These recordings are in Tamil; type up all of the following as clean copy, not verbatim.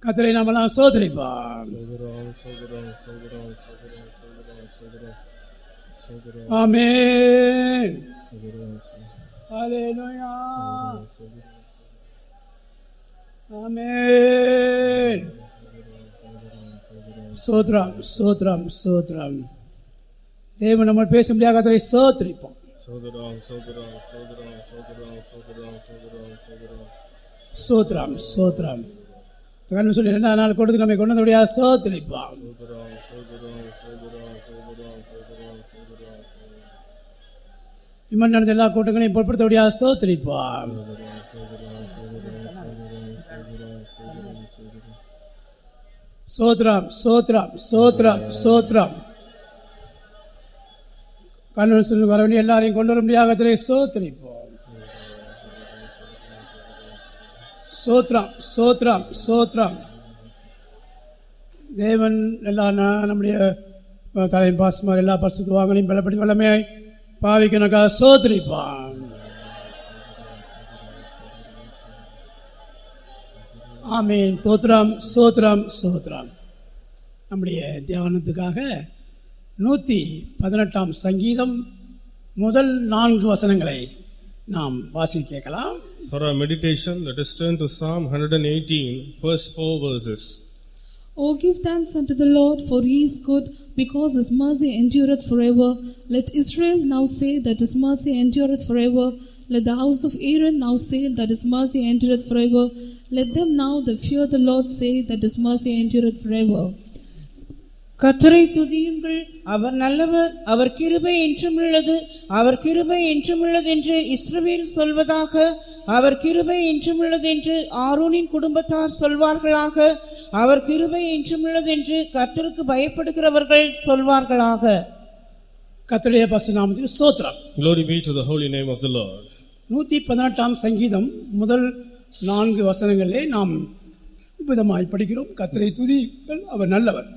கர்த்தரை நாமெல்லாம் சோதரிப்போம். ஆமென். ஹல்லேலூயா. ஆமென். சோத்ரம் சோத்ரம் சோத்ரம். தேவன் நம்ம பேச முடியாத கர்த்தரை சோதரிப்போம். சோத்ரம் சோத்ரம். கண்ணு சொல்லி 2 நாள் கொடுத்து நம்மை கொண்டு வந்தபடியா சோதரிப்போம். இம்மன் நடந்த எல்லா கூட்டங்களையும் பொருட்படுத்தபடியா சோதரிப்போம். சோத்ரம் சோத்ரம் சோத்ரம் சோத்ரம். கண்ணு சொல்லி வர வேண்டிய எல்லாரையும் கொண்டு வர முடியாத கர்த்தரை சோதரிப்போம். சோத்ரம் சோத்ரம் சோத்ரம். தேவன் எல்லா நம்முடைய தலையும் பாசமாக எல்லா பரிசுத்தவான்களையும் பலப்படி வல்லமையாய் பாவிக்கனக்கா சோதரிப்பான். ஆமீன். தோத்ரம் சோத்ரம் சோத்ரம். நம்முடைய தியானத்துக்காக 118 சங்கீதம் முதல் 4 வசனங்களை நாம் வாசிக்க கேட்கலாம். For our meditation, let us turn to Psalm 118, first 4 verses. O give thanks unto the Lord, for he is good, because his mercy endureth forever. Let Israel now say that his mercy endureth forever. Let the house of Aaron now say that his mercy endureth forever. Let them now that fear the Lord say that his mercy endureth forever. கர்த்தரை துதியுங்கள், அவர் நல்லவர், அவர் கிருபை என்றும் உள்ளது, அவர் கிருபை என்றும் உள்ளது என்று இஸ்ரவேல் சொல்வதாக. அவர் கிருபை என்றும் உள்ளது என்று ஆரோனின் குடும்பத்தார் சொல்வார்களாக. அவர் கிருபை என்றும் உள்ளது என்று கர்த்தருக்கு பயப்படுகிறவர்கள் சொல்வார்களாக. கர்த்தருடைய பரிசுத்த நாமத்துக்கு ஸ்தோத்திரம். Glory be to the holy name of the Lord. 118 சங்கீதம் முதல் 4 வசனங்களிலே நாம் விதமாய் படிக்கிறோம். கர்த்தரை துதியுங்கள், அவர் நல்லவர்.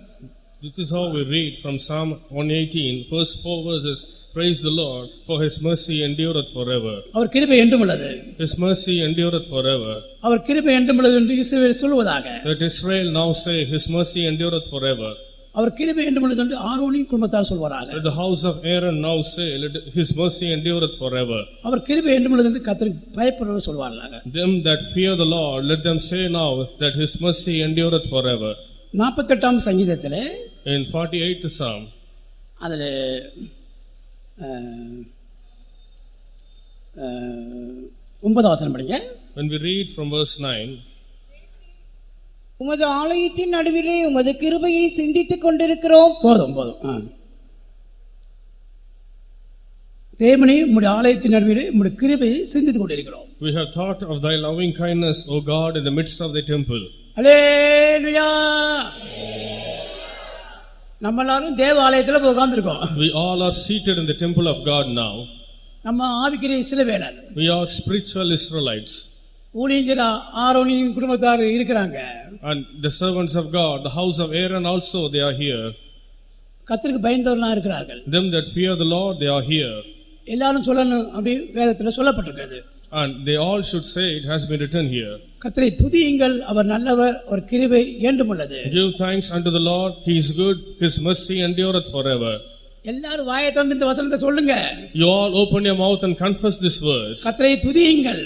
This is how we read from Psalm 118, first 4 verses. Praise the Lord, for his mercy endureth forever. அவர் கிருபை என்றும் உள்ளது. His mercy endureth forever. அவர் கிருபை என்றும் உள்ளது என்று இஸ்ரவேல் சொல்வதாக. Let Israel now say his mercy endureth forever. அவர் கிருபை என்றும் உள்ளது என்று ஆரோனின் குடும்பத்தார் சொல்வாராக. Let the house of Aaron now say let his mercy endureth forever. அவர் கிருபை என்றும் உள்ளது என்று கர்த்தருக்கு பயப்படுகிறவர்கள் சொல்வார்களாக. Them that fear the Lord, let them say now that his mercy endureth forever. 48 சங்கீதத்திலே In 48th Psalm, அதில் 9 வசனம் படிங்க. when we read from verse 9, உமது ஆலயத்தின் நடுவிலே உமது கிருபையை சிந்தித்துக் கொண்டிருக்கிறோம். போதும். தேவனே, உம்முடைய ஆலயத்தின் நடுவிலே உம்முடைய கிருபையை சிந்தித்துக் கொண்டிருக்கிறோம். we have thought of thy loving kindness, O God, in the midst of the temple. அல்லேலூயா. நம்ம எல்லாரும் தேவ ஆலயத்துல போய் உட்கார்ந்திருக்கோம். We all are seated in the temple of God now. நம்ம ஆவிக்குரிய இஸ்ரவேலர். We are spiritual Israelites. ஊழியர் ஆரோனின் குடும்பத்தார் இருக்கிறாங்க. And the servants of God, the house of Aaron also, they are here. கர்த்தருக்கு பயந்தவர்களா இருக்கிறார்கள். Them that fear the Lord, they are here. எல்லாரும் சொல்லணும் அப்படி வேதத்துல சொல்லப்பட்டிருக்கிறது. And they all should say, it has been written here. கர்த்தரை துதியுங்கள், அவர் நல்லவர், அவர் கிருபை என்றும் உள்ளது. Give thanks unto the Lord, he is good, his mercy endureth forever. எல்லாரும் வாயை திறந்து இந்த வசனத்தை சொல்லுங்க. You all open your mouth and confess this verse. கர்த்தரை துதியுங்கள்,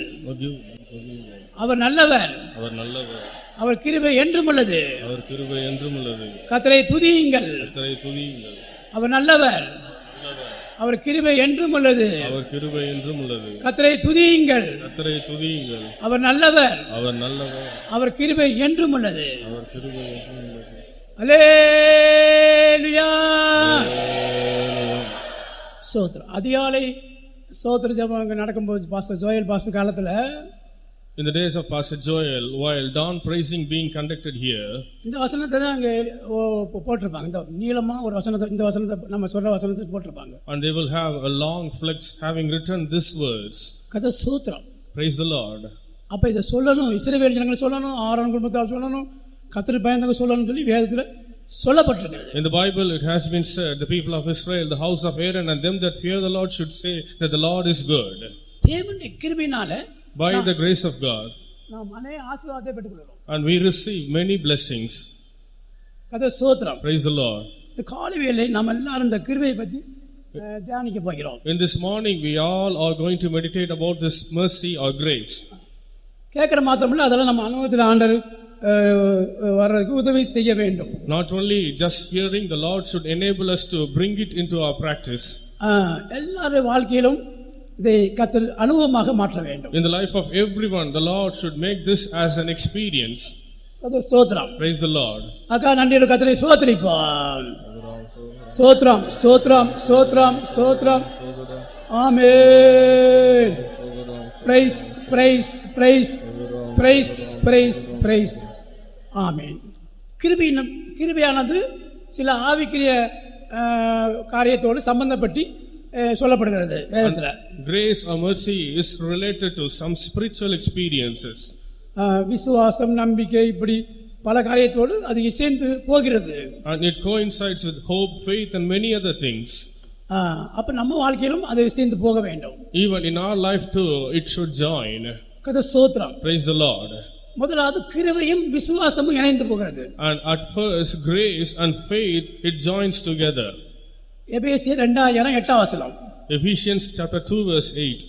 அவர் நல்லவர், அவர் நல்லவர், அவர் கிருபை என்றும் உள்ளது. அவர் கிருபை என்றும் உள்ளது. கர்த்தரை துதியுங்கள், கர்த்தரை துதியுங்கள், அவர் நல்லவர், அவர் கிருபை என்றும் உள்ளது. அவர் கிருபை என்றும் உள்ளது. கர்த்தரை துதியுங்கள், கர்த்தரை துதியுங்கள், அவர் நல்லவர், அவர் நல்லவர், அவர் கிருபை என்றும் உள்ளது. அவர் கிருபை என்றும் உள்ளது. அல்லேலூயா. ஸ்தோத்திரம். அதிகாலை ஸ்தோத்திர ஜெபம் அங்கே நடக்கும்போது பாஸ்டர் ஜோயல் பாஸ்டர் காலத்தில், in the days of Pastor Joel, while dawn praising being conducted here, இந்த வசனத்தை தான் அங்கே போட்டிருப்பாங்க. இந்த நீளமா ஒரு வசனத்தை, இந்த வசனத்தை நம்ம சொல்ற வசனத்தை போட்டிருப்பாங்க. and they will have a long flex having written this words. கர்த்தர் ஸ்தோத்திரம். Praise the Lord. அப்ப இதை சொல்லணும், இஸ்ரவேல் ஜனங்கள் சொல்லணும், ஆரோன் குடும்பத்தார் சொல்லணும், கர்த்தருக்கு பயந்தவங்க சொல்லணும்னு சொல்லி வேதத்தில் சொல்லப்பட்டிருக்கிறது. In the Bible it has been said, the people of Israel, the house of Aaron, and them that fear the Lord should say that the Lord is good. தேவனுடைய கிருபையினால, by the grace of God, நாம் அநேக ஆசீர்வாதத்தை பெற்றுக்கொள்கிறோம். and we receive many blessings. கர்த்தர் ஸ்தோத்திரம். Praise the Lord. இந்த காலை வேளை நாம் எல்லாரும் இந்த கிருபையை பற்றி தியானிக்க போகிறோம். In this morning we all are going to meditate about this mercy or grace. கேட்கிற மாத்திரமில்லை, அதெல்லாம் நம்ம அனுபவத்தில் ஆண்டவர் வர்றதுக்கு உதவி செய்ய வேண்டும். Not only just hearing, the Lord should enable us to bring it into our practice. எல்லாருடைய வாழ்க்கையிலும் இதை கர்த்தர் அனுபவமாக மாற்ற வேண்டும். In the life of everyone, the Lord should make this as an experience. கர்த்தர் ஸ்தோத்திரம். Praise the Lord. அக்கா நன்றியோடு கர்த்தரை ஸ்தோத்திரிப்பான். ஸ்தோத்திரம் ஸ்தோத்திரம் ஸ்தோத்திரம் ஸ்தோத்திரம். ஆமென். Praise praise praise praise praise praise. ஆமென். கிருபையானது சில ஆவிக்குரிய காரியத்தோடு சம்பந்தப்பட்டு சொல்லப்படுகிறது வேதத்தில். Grace or mercy is related to some spiritual experiences. விசுவாசம், நம்பிக்கை, இப்படி பல காரியத்தோடு அது சேர்ந்து போகிறது. And it coincides with hope, faith and many other things. அப்ப நம்ம வாழ்க்கையிலும் அது சேர்ந்து போக வேண்டும். Even in our life too, it should join. கர்த்தர் ஸ்தோத்திரம். Praise the Lord. முதலாவது கிருபையும் விசுவாசமும் இணைந்து போகிறது. And at first, grace and faith, it joins together. எபேசியர் 2:8. Ephesians chapter 2 verse 8.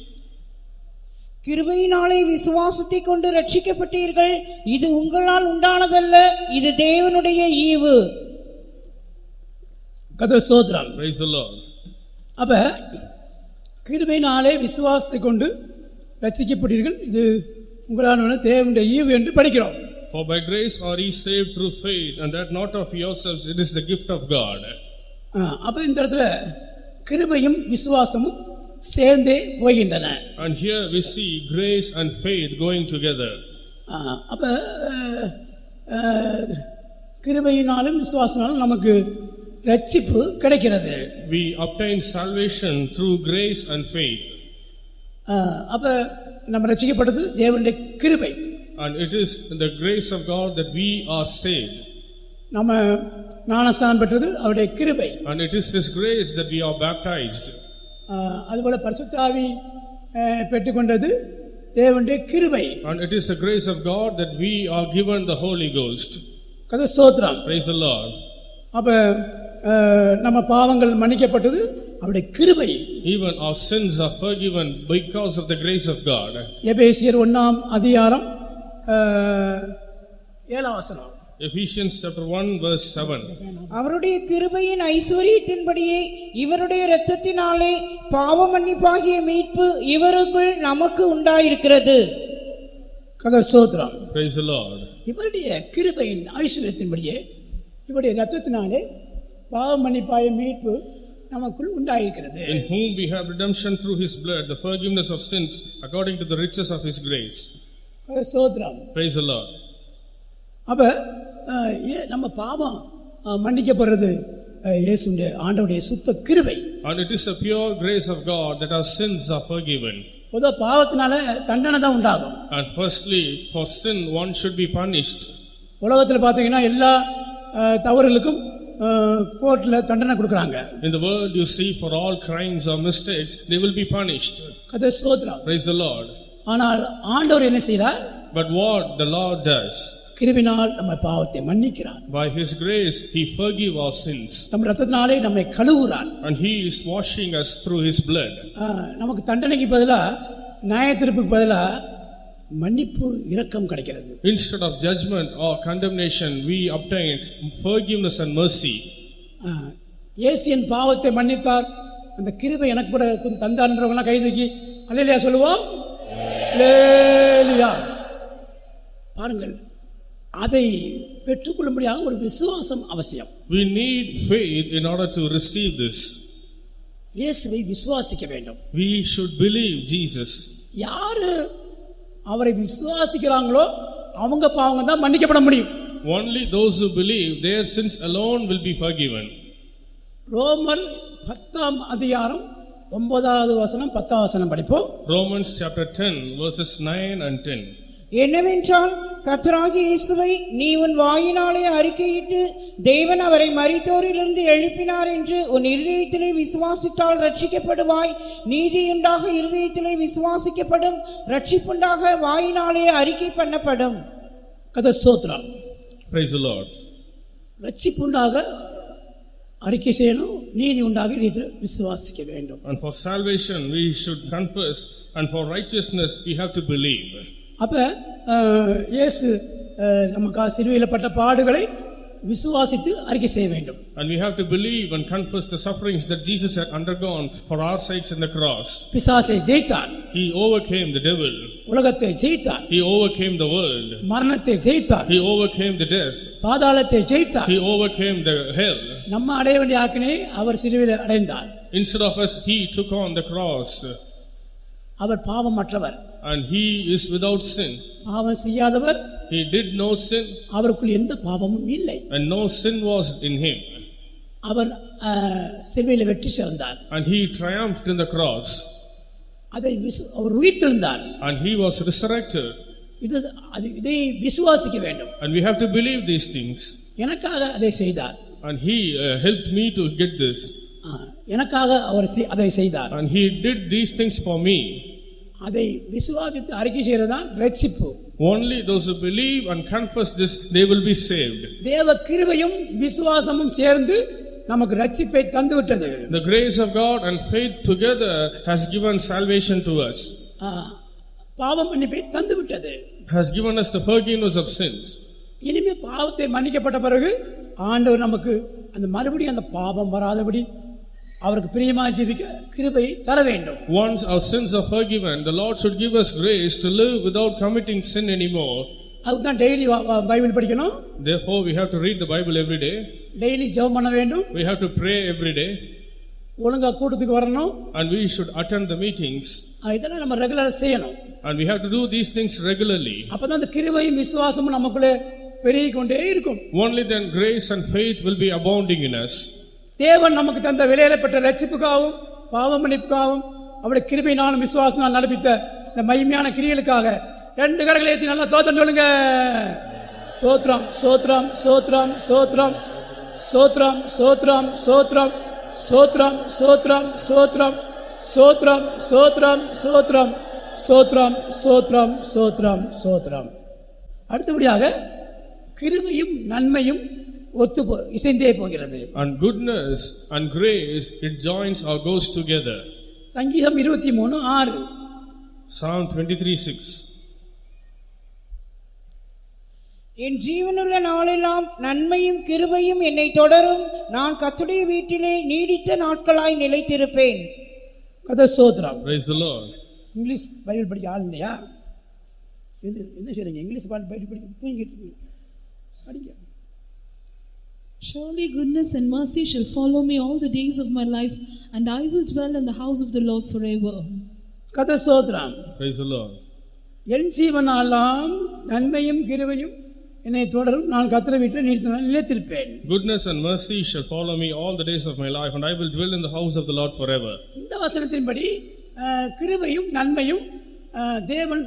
கிருபையினாலே விசுவாசத்தை கொண்டு ரட்சிக்கப்பட்டீர்கள், இது உங்களால் உண்டானதல்ல, இது தேவனுடைய ஈவு. கர்த்தர் ஸ்தோத்திரம். Praise the Lord. அப்ப கிருபையினாலே விசுவாசத்தை கொண்டு ரட்சிக்கப்பட்டீர்கள், இது உங்களால் தேவனுடைய ஈவு என்று படிக்கிறோம். For by grace are ye saved through faith, and that not of yourselves, it is the gift of God. அப்ப இந்த இடத்துல கிருபையும் விசுவாசமும் சேர்ந்தே போகின்றன. And here we see grace and faith going together. அப்ப கிருபையினாலும் விசுவாசனாலும் நமக்கு ரட்சிப்பு கிடைக்கிறது. We obtain salvation through grace and faith. அப்ப நம்ம ரட்சிக்கப்பட்டது தேவனுடைய கிருபை. And it is the grace of God that we are saved. நம்ம ஞானஸ்நானம் பெற்றது அவருடைய கிருபை. And it is His grace that we are baptized. அதுபோல பரிசுத்த ஆவி பெற்றுக்கொண்டது தேவனுடைய கிருபை. And it is the grace of God that we are given the Holy Ghost. கர்த்தர் ஸ்தோத்திரம். Praise the Lord. அப்ப நம்ம பாவங்கள் மன்னிக்கப்பட்டது அவருடைய கிருபை. Even our sins are forgiven because of the grace of God. எபேசியர் 1:7. Ephesians chapter 1 verse 7. அவருடைய கிருபையின் ஐஸ்வரியத்தின்படியே இவருடைய இரத்தத்தினாலே பாவ மன்னிப்பாகிய மீட்பு இவருக்குள் நமக்கு உண்டாயிருக்கிறது. கர்த்தர் ஸ்தோத்திரம். Praise the Lord. இவருடைய கிருபையின் ஐஸ்வரியத்தின்படியே இவருடைய இரத்தத்தினாலே பாவ மன்னிப்பாகிய மீட்பு நமக்குள் உண்டாயிருக்கிறது. In whom we have redemption through His blood, the forgiveness of sins according to the riches of His grace. கர்த்தர் ஸ்தோத்திரம். Praise the Lord. அப்ப நம்ம பாவம் மன்னிக்கப்படுறது இயேசுவின் ஆண்டவருடைய சுத்த கிருபை. And it is the pure grace of God that our sins are forgiven. பொதுவா பாவத்தினால தண்டனை தான் உண்டாகும். And firstly, for sin one should be punished. உலகத்தில் பார்த்தீங்கன்னா எல்லா தவறுகளுக்கும் கோர்ட்ல தண்டனை கொடுக்கறாங்க. In the world you see, for all crimes or mistakes they will be punished. கர்த்தர் ஸ்தோத்திரம். Praise the Lord. ஆனால் ஆண்டவர் என்ன செய்றார்? But what the Lord does, கிருபையினால் நம்ம பாவத்தை மன்னிக்கிறார். by His grace He forgive our sins. நம்ம இரத்தத்தினாலே நம்மை கழுவுறார். And He is washing us through His blood. நமக்கு தண்டனைக்கு பதிலா நியாயத்தீர்ப்புக்கு பதிலா மன்னிப்பு இரக்கம் கிடைக்கிறது. Instead of judgment or condemnation we obtain forgiveness and mercy. இயேசுவின் பாவத்தை மன்னித்தார், அந்த கிருபை எனக்கு கூட தந்தான்றவங்க கை தூக்கி அல்லேலூயா சொல்லுவோம். அல்லேலூயா. பாருங்கள், அதை பெற்றுக்கொள்ளும்படியாக ஒரு விசுவாசம் அவசியம். We need faith in order to receive this. இயேசுவை விசுவாசிக்க வேண்டும். We should believe Jesus. யாரு அவரை விசுவாசிக்கிறாங்களோ அவங்க பாவங்க தான் மன்னிக்கப்பட முடியும். Only those who believe, their sins alone will be forgiven. ரோமர் 10:9 படிப்போம். Romans chapter 10 verses 9 and 10. என்னவென்றால் கர்த்தராகிய இயேசுவை நீ உன் வாயினாலே அறிக்கையிட்டு தேவன் அவரை மரித்தோரிலிருந்து எழுப்பினார் என்று உன் இருதயத்திலே விசுவாசித்தால் ரட்சிக்கப்படுவாய். நீதியுண்டாக இருதயத்திலே விசுவாசிக்கப்படும், ரட்சிப்புண்டாக வாயினாலே அறிக்கை பண்ணப்படும். கர்த்தர் ஸ்தோத்திரம். Praise the Lord. ரட்சிப்பு உண்டாக அறிக்கை செய்யணும், நீதி உண்டாக நீதியில் விசுவாசிக்க வேண்டும். And for salvation we should confess, and for righteousness we have to believe. அப்ப இயேசு நமக்காக சிலுவையில் பட்ட பாடுகளை விசுவாசித்து அறிக்கை செய்ய வேண்டும். And we have to believe and confess the sufferings that Jesus had undergone for our sakes in the cross. பிசாசை ஜெயித்தார், He overcame the devil. உலகத்தை ஜெயித்தார், He overcame the world. மரணத்தை ஜெயித்தார், He overcame the death. பாதாளத்தை ஜெயித்தார். He overcame the hell. நம்ம அடைய வேண்டிய ஆக்கினை அவர் சிலுவையில் அடைந்தார். Instead of us, He took on the cross. Our பாவமற்றவர், And He is without sin. பாவம் செய்யாதவர், He did no sin, அவருக்குள் எந்த பாவமும் இல்லை. and no sin was in Him. அவர் சிலுவையில் வெற்றி சிறந்தார், And He triumphed in the cross. அதை அவர் உயிர்த்தெழுந்தார். And He was resurrected. இதை விசுவாசிக்க வேண்டும். And we have to believe these things. எனக்காக அதை செய்தார், And He helped me to get this. எனக்காக அவர் அதை செய்தார். And He did these things for me. அதை விசுவாசித்து அறிக்கை செய்யறதுதான் ரட்சிப்பு. Only those who believe and confess this, they will be saved. தேவ கிருபையும் விசுவாசமும் சேர்ந்து நமக்கு ரட்சிப்பை தந்து விட்டது. The grace of God and faith together has given salvation to us. பாவ மன்னிப்பை தந்து விட்டது. Has given us the forgiveness of sins. இனிமே பாவத்தை மன்னிக்கப்பட்ட பிறகு ஆண்டவர் நமக்கு அந்த மறுபடியும் அந்த பாவம் வராதபடி அவருக்கு பிரியமாக ஜீவிக்க கிருபையை தர வேண்டும். Once our sins are forgiven, the Lord should give us grace to live without committing sin anymore. அதுதான் டெய்லி பைபிள் படிக்கணும். Therefore, we have to read the Bible every day. Daily ஜெபம் பண்ண வேண்டும். We have to pray every day. ஒழுங்கா கூட்டத்துக்கு வரணும். And we should attend the meetings. இதெல்லாம் நம்ம ரெகுலரா செய்யணும். And we have to do these things regularly. அப்பதான் அந்த கிருபையும் விசுவாசமும் நமக்குள்ளே பெருகிக் கொண்டே இருக்கும். Only then grace and faith will be abounding in us. தேவன் நமக்கு தந்த விலையிடப்பட்ட ரட்சிப்புக்காகவும் பாவ மன்னிப்புக்காகவும் அவருடைய கிருபையினாலும் விசுவாசத்தினால் நடப்பித்த இந்த மகிமையான கிரியைகளுக்காக ரெண்டு கரங்களை ஏற்றி நல்லா தோத்திரம் சொல்லுங்க. சோத்ரம் சோத்ரம் சோத்ரம் சோத்ரம் சோத்ரம் சோத்ரம் சோத்ரம் சோத்ரம் சோத்ரம் சோத்ரம் சோத்ரம் சோத்ரம் சோத்ரம் சோத்ரம் சோத்ரம் சோத்ரம் சோத்ரம். அடுத்தபடியாக கிருபையும் நன்மையும் இசைந்தே போகிறது. And goodness and grace, it joins or goes together. சங்கீதம் 23:6. Psalm 23:6. என் ஜீவனுள்ள நாளெல்லாம் நன்மையும் கிருபையும் என்னை தொடரும். நான் கர்த்தருடைய வீட்டிலே நீடித்த நாட்களாய் நிலைத்திருப்பேன். கர்த்தர் ஸ்தோத்திரம். Praise the Lord. English Bible படிக்க ஆள் இல்லையா? என்ன செய்றீங்க? இங்கிலீஷ் பைபிள் படிக்க தூங்கிட்டு படிங்க. Surely goodness and mercy shall follow me all the days of my life, and I will dwell in the house of the Lord forever. கர்த்தர் ஸ்தோத்திரம். Praise the Lord. என் ஜீவனாலாம் நன்மையும் கிருபையும் என்னை தொடரும். நான் கர்த்தருடைய வீட்டில் நீடித்த நாள் நிலைத்திருப்பேன். Goodness and mercy shall follow me all the days of my life, and I will dwell in the house of the Lord forever. இந்த வசனத்தின்படி கிருபையும் நன்மையும் தேவன்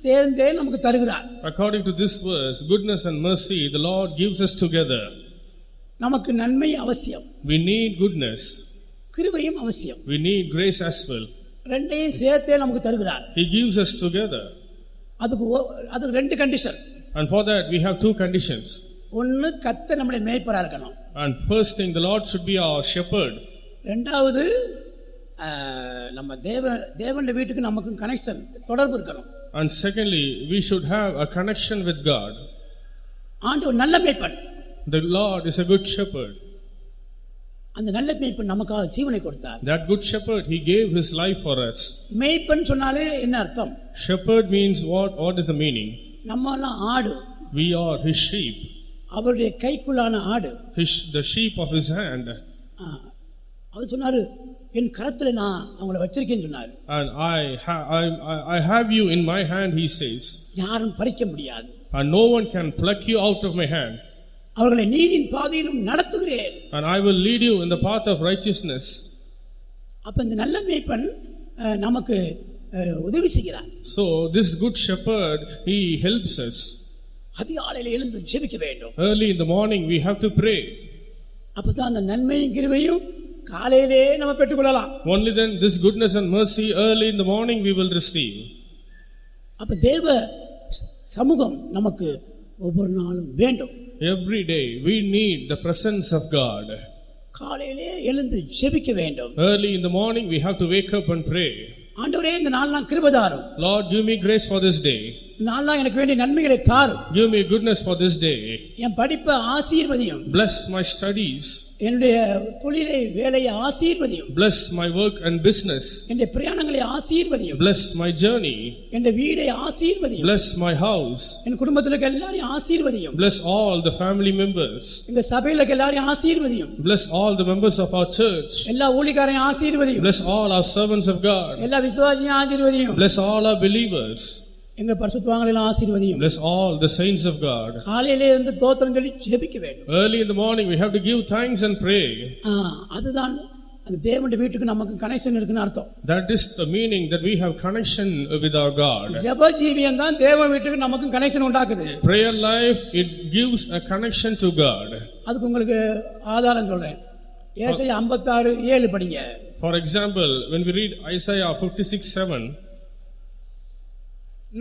சேர்ந்தே நமக்கு தருகிறார். According to this verse, goodness and mercy the Lord gives us together. நமக்கு நன்மை அவசியம். We need goodness. கிருபையும் அவசியம். We need grace as well. ரெண்டையும் சேர்த்தே நமக்கு தருகிறார். He gives us together. அதுக்கு ரெண்டு condition. And for that we have two conditions. ஒன்னு கர்த்தர் நம்முடைய மேய்ப்பரா இருக்கணும். And first thing, the Lord should be our shepherd. ரெண்டாவது நம்ம தேவனுடைய வீட்டுக்கு நமக்கு கனெக்ஷன் தொடர்பு இருக்கணும். And secondly, we should have a connection with God. ஆண்டவர் நல்ல மேய்ப்பன். The Lord is a good shepherd. அந்த நல்ல மேய்ப்பன் நமக்காக ஜீவனை கொடுத்தார். That good shepherd, he gave his life for us. மேய்ப்பன் சொன்னாலே என்ன அர்த்தம்? Shepherd means what? What is the meaning? நம்ம எல்லாம் ஆடு. We are his sheep. அவருடைய கைக்குள்ளான ஆடு. The sheep of his hand. அவர் சொன்னாரு, என் கரத்துல நான் அவங்களை வச்சிருக்கேன்னு சொன்னாரு. And I have you in my hand, he says. யாரும் பறிக்க முடியாது. And no one can pluck you out of my hand. அவர்களை நீதியின் பாதையிலும் நடத்துகிறேன். And I will lead you in the path of righteousness. அப்ப இந்த நல்ல மேய்ப்பன் நமக்கு உதவி செய்கிறார். So this good shepherd, he helps us. அதிகாலையில் எழுந்து ஜெபிக்க வேண்டும். Early in the morning we have to pray. அப்பதான் அந்த நன்மையும் கிருபையும் காலையிலே நம்ம பெற்றுக்கொள்ளலாம். Only then this goodness and mercy early in the morning we will receive. அப்ப தேவ சமூகம் நமக்கு ஒவ்வொரு நாளும் வேண்டும். Every day we need the presence of God. காலையிலே எழுந்து ஜெபிக்க வேண்டும். Early in the morning we have to wake up and pray. ஆண்டவரே இந்த நாளெல்லாம் கிருபை தாரும். Lord, give me grace for this day. நாளெல்லாம் எனக்கு வேண்டிய நன்மைகளை தாரும். Give me goodness for this day. என் படிப்பை ஆசீர்வதியும். Bless my studies. என்னுடைய தொழிலை வேலையை ஆசீர்வதியும். Bless my work and business. என்னுடைய பிரயாணங்களை ஆசீர்வதியும். Bless my journey. என்னுடைய வீடை ஆசீர்வதியும். Bless my house. என் குடும்பத்தில் இருக்க எல்லாரையும் ஆசீர்வதியும். Bless all the family members. எங்க சபையில இருக்க எல்லாரையும் ஆசீர்வதியும். Bless all the members of our church. எல்லா ஊழியக்காரையும் ஆசீர்வதியும். Bless all our servants of God. எல்லா விசுவாசியும் ஆசீர்வதியும். Bless all our believers. எங்க பரிசுத்தவான்களை எல்லாம் ஆசீர்வதியும். Bless all the saints of God. காலையிலே இருந்து ஸ்தோத்திரம் சொல்லி ஜெபிக்க வேண்டும். Early in the morning we have to give thanks and pray. அதுதான் அந்த தேவனுடைய வீட்டுக்கு நமக்கு கனெக்ஷன் இருக்குன்னு அர்த்தம். That is the meaning that we have connection with our God. ஜெப ஜீவியம் தான் தேவ வீட்டுக்கு நமக்கு கனெக்ஷன் உண்டாக்குது. Prayer life, it gives a connection to God. அதுக்கு உங்களுக்கு ஆதாரம் சொல்றேன். ஏசாயா 56:7 படிங்க. For example, when we read Isaiah 56:7,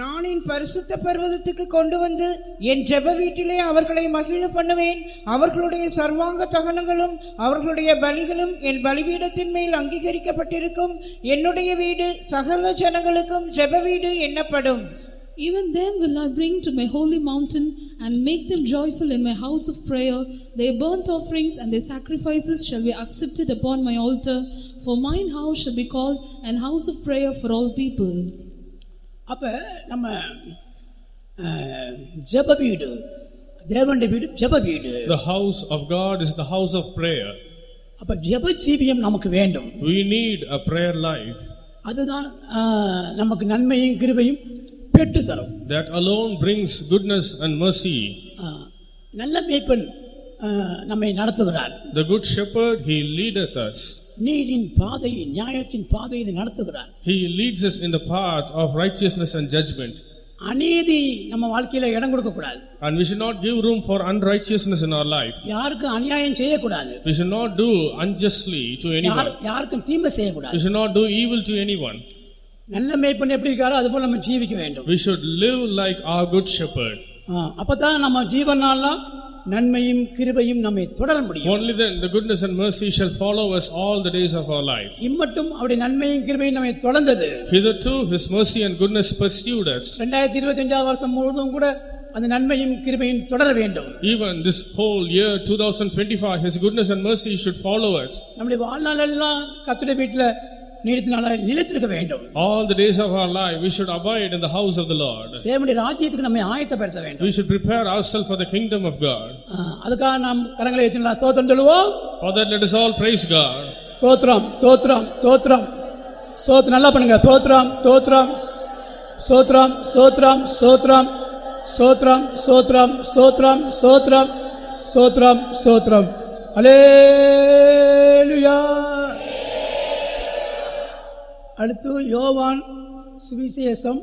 நான் என் பரிசுத்த பர்வதத்துக்கு கொண்டு வந்து என் ஜெப வீட்டிலே அவர்களை மகிழ பண்ணுவேன். அவர்களுடைய சர்வாங்க தகனங்களும் அவர்களுடைய பலிகளும் என் பலிபீடத்தின் மேல் அங்கீகரிக்கப்பட்டிருக்கும். என்னுடைய வீடு சகல ஜனங்களுக்கும் ஜெப வீடு எண்ணப்படும். Even them will I bring to my holy mountain and make them joyful in my house of prayer. Their burnt offerings and their sacrifices shall be accepted upon my altar. For mine house shall be called an house of prayer for all people. அப்ப நம்ம ஜெப வீடு, தேவனுடைய வீடு ஜெப வீடு. the house of God is the house of prayer. அப்ப ஜெப ஜீவியம் நமக்கு வேண்டும். We need a prayer life. அதுதான் நமக்கு நன்மையும் கிருபையும் பெற்று தரும். That alone brings goodness and mercy. நல்ல மேய்ப்பன் நம்மை நடத்துகிறார். The good shepherd, he leadeth us. நீதியின் பாதையை, நியாயத்தின் பாதையை நடத்துகிறார். He leads us in the path of righteousness and judgment. அநீதி நம்ம வாழ்க்கையில இடம் கொடுக்க கூடாது. And we should not give room for unrighteousness in our life. யாருக்கும் அநியாயம் செய்ய கூடாது. We should not do unjustly to anyone. யாருக்கும் தீமை செய்ய கூடாது. We should not do evil to anyone. நல்ல மேய்ப்பன் எப்படி இருக்காரோ அதுபோல நம்ம ஜீவிக்க வேண்டும். We should live like our good shepherd. அப்பதான் நம்ம ஜீவனால நன்மையும் கிருபையும் நம்மை தொடர முடியும். Only then the goodness and mercy shall follow us all the days of our life. இம்மட்டும் அவருடைய நன்மையும் கிருபையும் நம்மை தொடர்ந்தது. Hitherto his mercy and goodness pursued us. 2025 வருஷம் முழுவதும் கூட அந்த நன்மையும் கிருபையும் தொடர வேண்டும். Even this whole year 2025 his goodness and mercy should follow us. நம்முடைய வாழ்நாள் எல்லாம் கர்த்தருடைய வீட்டில் நிலைத்திருக்க வேண்டும். All the days of our life we should abide in the house of the Lord. தேவனுடைய ராஜ்யத்துக்கு நம்மை ஆயத்தப்படுத்த வேண்டும். We should prepare ourselves for the kingdom of God. அதுக்காக நாம் கரங்களை ஏற்றினா ஸ்தோத்திரம் சொல்லுவோம். For that let us all praise God. ஸ்தோத்திரம் ஸ்தோத்திரம் ஸ்தோத்திரம் ஸ்தோத்திரம் நல்லா பண்ணுங்க. ஸ்தோத்திரம் ஸ்தோத்திரம் ஸ்தோத்திரம் ஸ்தோத்திரம் ஸ்தோத்திரம் ஸ்தோத்திரம் ஸ்தோத்திரம் ஸ்தோத்திரம் ஸ்தோத்திரம் ஸ்தோத்திரம் ஸ்தோத்திரம். அல்லேலூயா. அடுத்து யோவான் சுவிசேஷம்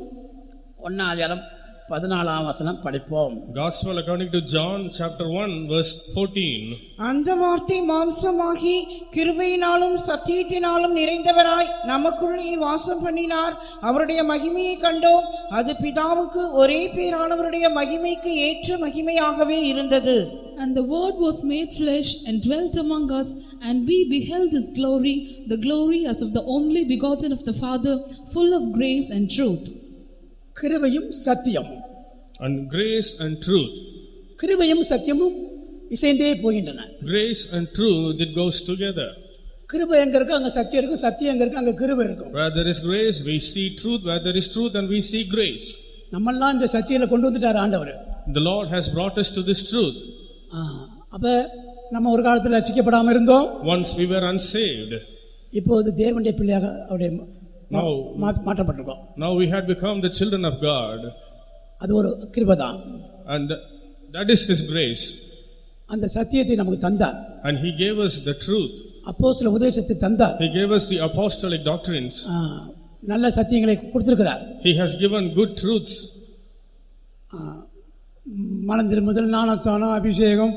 1:14 படிப்போம். Gospel according to John chapter 1 verse 14. அந்த வார்த்தை மாம்சமாகி கிருபையினாலும் சத்தியத்தினாலும் நிறைந்தவராய் நமக்குள்ளே வாசம் பண்ணினார். அவருடைய மகிமையை கண்டோம். அது பிதாவுக்கு ஒரே பேரானவருடைய மகிமைக்கு ஏற்ற மகிமையாகவே இருந்தது. And the word was made flesh and dwelt among us, and we beheld his glory, the glory as of the only begotten of the Father, full of grace and truth. கிருபையும் சத்தியம். And grace and truth. கிருபையும் சத்தியமும் இசைந்தே போகின்றன. Grace and truth, it goes together. கிருபை எங்க இருக்கு அங்க சத்தியம் இருக்கும், சத்தியம் எங்க இருக்கு அங்க கிருபை இருக்கும். Where there is grace we see truth, where there is truth and we see grace. நம்மெல்லாம் இந்த சத்தியத்தை கொண்டு வந்துட்டார் ஆண்டவர். The Lord has brought us to this truth. அப்ப நம்ம ஒரு காலத்துல ரட்சிக்கப்படாம இருந்தோம். Once we were unsaved. இப்போது தேவனுடைய பிள்ளையாக அவருடைய மாற்றப்பட்டிருக்கோம். Now we had become the children of God. அது ஒரு கிருபை தான். And that is his grace. அந்த சத்தியத்தை நமக்கு தந்தார். And he gave us the truth. அப்போஸ்தல உபதேசத்தை தந்தார். He gave us the apostolic doctrines. நல்ல சத்தியங்களை கொடுத்திருக்கிறார். He has given good truths. மனம் திரும்புதல், ஞானஸ்நானம், அபிஷேகம்,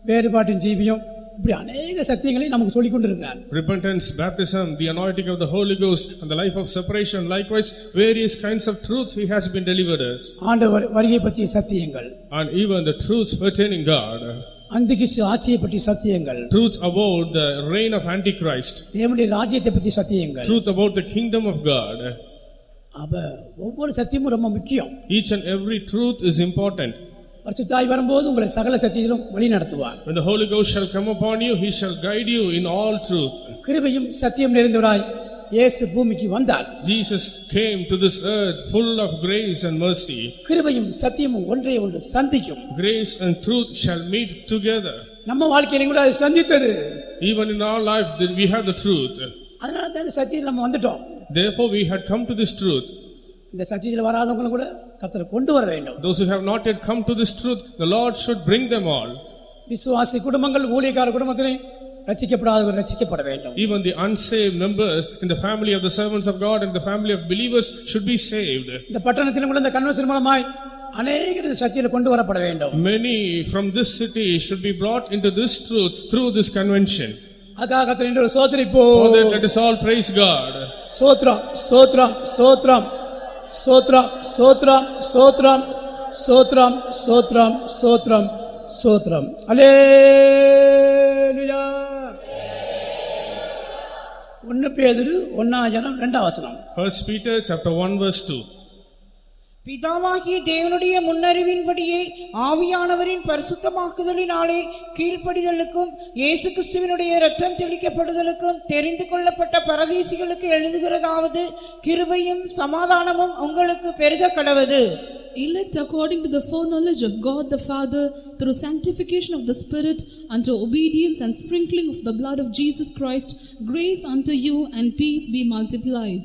வேறுபாட்டின் ஜீவியம், இப்படி அநேக சத்தியங்களை நமக்கு சொல்லிக் கொண்டிருக்கிறார். Repentance, baptism, the anointing of the Holy Ghost, and the life of separation, likewise various kinds of truths he has been delivered us. ஆண்டவர் வருகை பற்றிய சத்தியங்கள், And even the truths pertaining God, அந்திகிறிஸ்து ஆட்சியை பற்றிய சத்தியங்கள், truths about the reign of Antichrist, தேவனுடைய ராஜ்யத்தை பற்றிய சத்தியங்கள், truth about the kingdom of God. அப்ப ஒவ்வொரு சத்தியமும் ரொம்ப முக்கியம். Each and every truth is important. பரிசுத்தாய் வரும்போது உங்களை சகல சத்தியத்திலும் வழி நடத்துவார். When the Holy Ghost shall come upon you, he shall guide you in all truth. கிருபையும் சத்தியம் நிறைந்தவராய் இயேசு பூமிக்கு வந்தார். Jesus came to this earth full of grace and mercy. கிருபையும் சத்தியமும் ஒன்றை ஒன்று சந்திக்கும். Grace and truth shall meet together. நம்ம வாழ்க்கையிலும் கூட அது சந்தித்தது. Even in our life we have the truth. அதனால தான் இந்த சத்தியத்தில் நம்ம வந்துட்டோம். Therefore we had come to this truth. இந்த சத்தியத்தில் வராதவங்களும் கூட கர்த்தர் கொண்டு வர வேண்டும். Those who have not yet come to this truth, the Lord should bring them all. விசுவாசி குடும்பங்கள் ஊழியக்கார குடும்பத்திலே ரட்சிக்கப்படாதவர்கள் ரட்சிக்கப்பட வேண்டும். Even the unsaved members in the family of the servants of God and the family of believers should be saved. இந்த பட்டணத்திலும் கூட இந்த கன்வென்ஷன் மூலமாய் அநேகர் இந்த சத்தியத்தில் கொண்டு வரப்பட வேண்டும். Many from this city should be brought into this truth through this convention. அதுக்காக கர்த்தரை இன்று ஸ்தோத்திரிப்போம். For that, let us all praise God. ஸ்தோத்திரம் ஸ்தோத்திரம் ஸ்தோத்திரம் ஸ்தோத்திரம் ஸ்தோத்திரம் ஸ்தோத்திரம் ஸ்தோத்திரம் ஸ்தோத்திரம் ஸ்தோத்திரம் ஸ்தோத்திரம். அல்லேலூயா. 1 பேதுரு 1:2. 1 Peter chapter 1 verse 2. பிதாவாகிய தேவனுடைய முன்னறிவின்படியே ஆவியானவரின் பரிசுத்தமாக்குதலினாலே கீழ்ப்படிதலுக்கும் இயேசு கிறிஸ்துவினுடைய இரத்தம் தெளிக்கப்படுதலுக்கும் தெரிந்து கொள்ளப்பட்ட பரதேசிகளுக்கு எழுதுகிறதாவது, கிருபையும் சமாதானமும் உங்களுக்கு பெருக கடவது. Elect according to the foreknowledge of God the Father, through sanctification of the Spirit, unto obedience and sprinkling of the blood of Jesus Christ, grace unto you and peace be multiplied.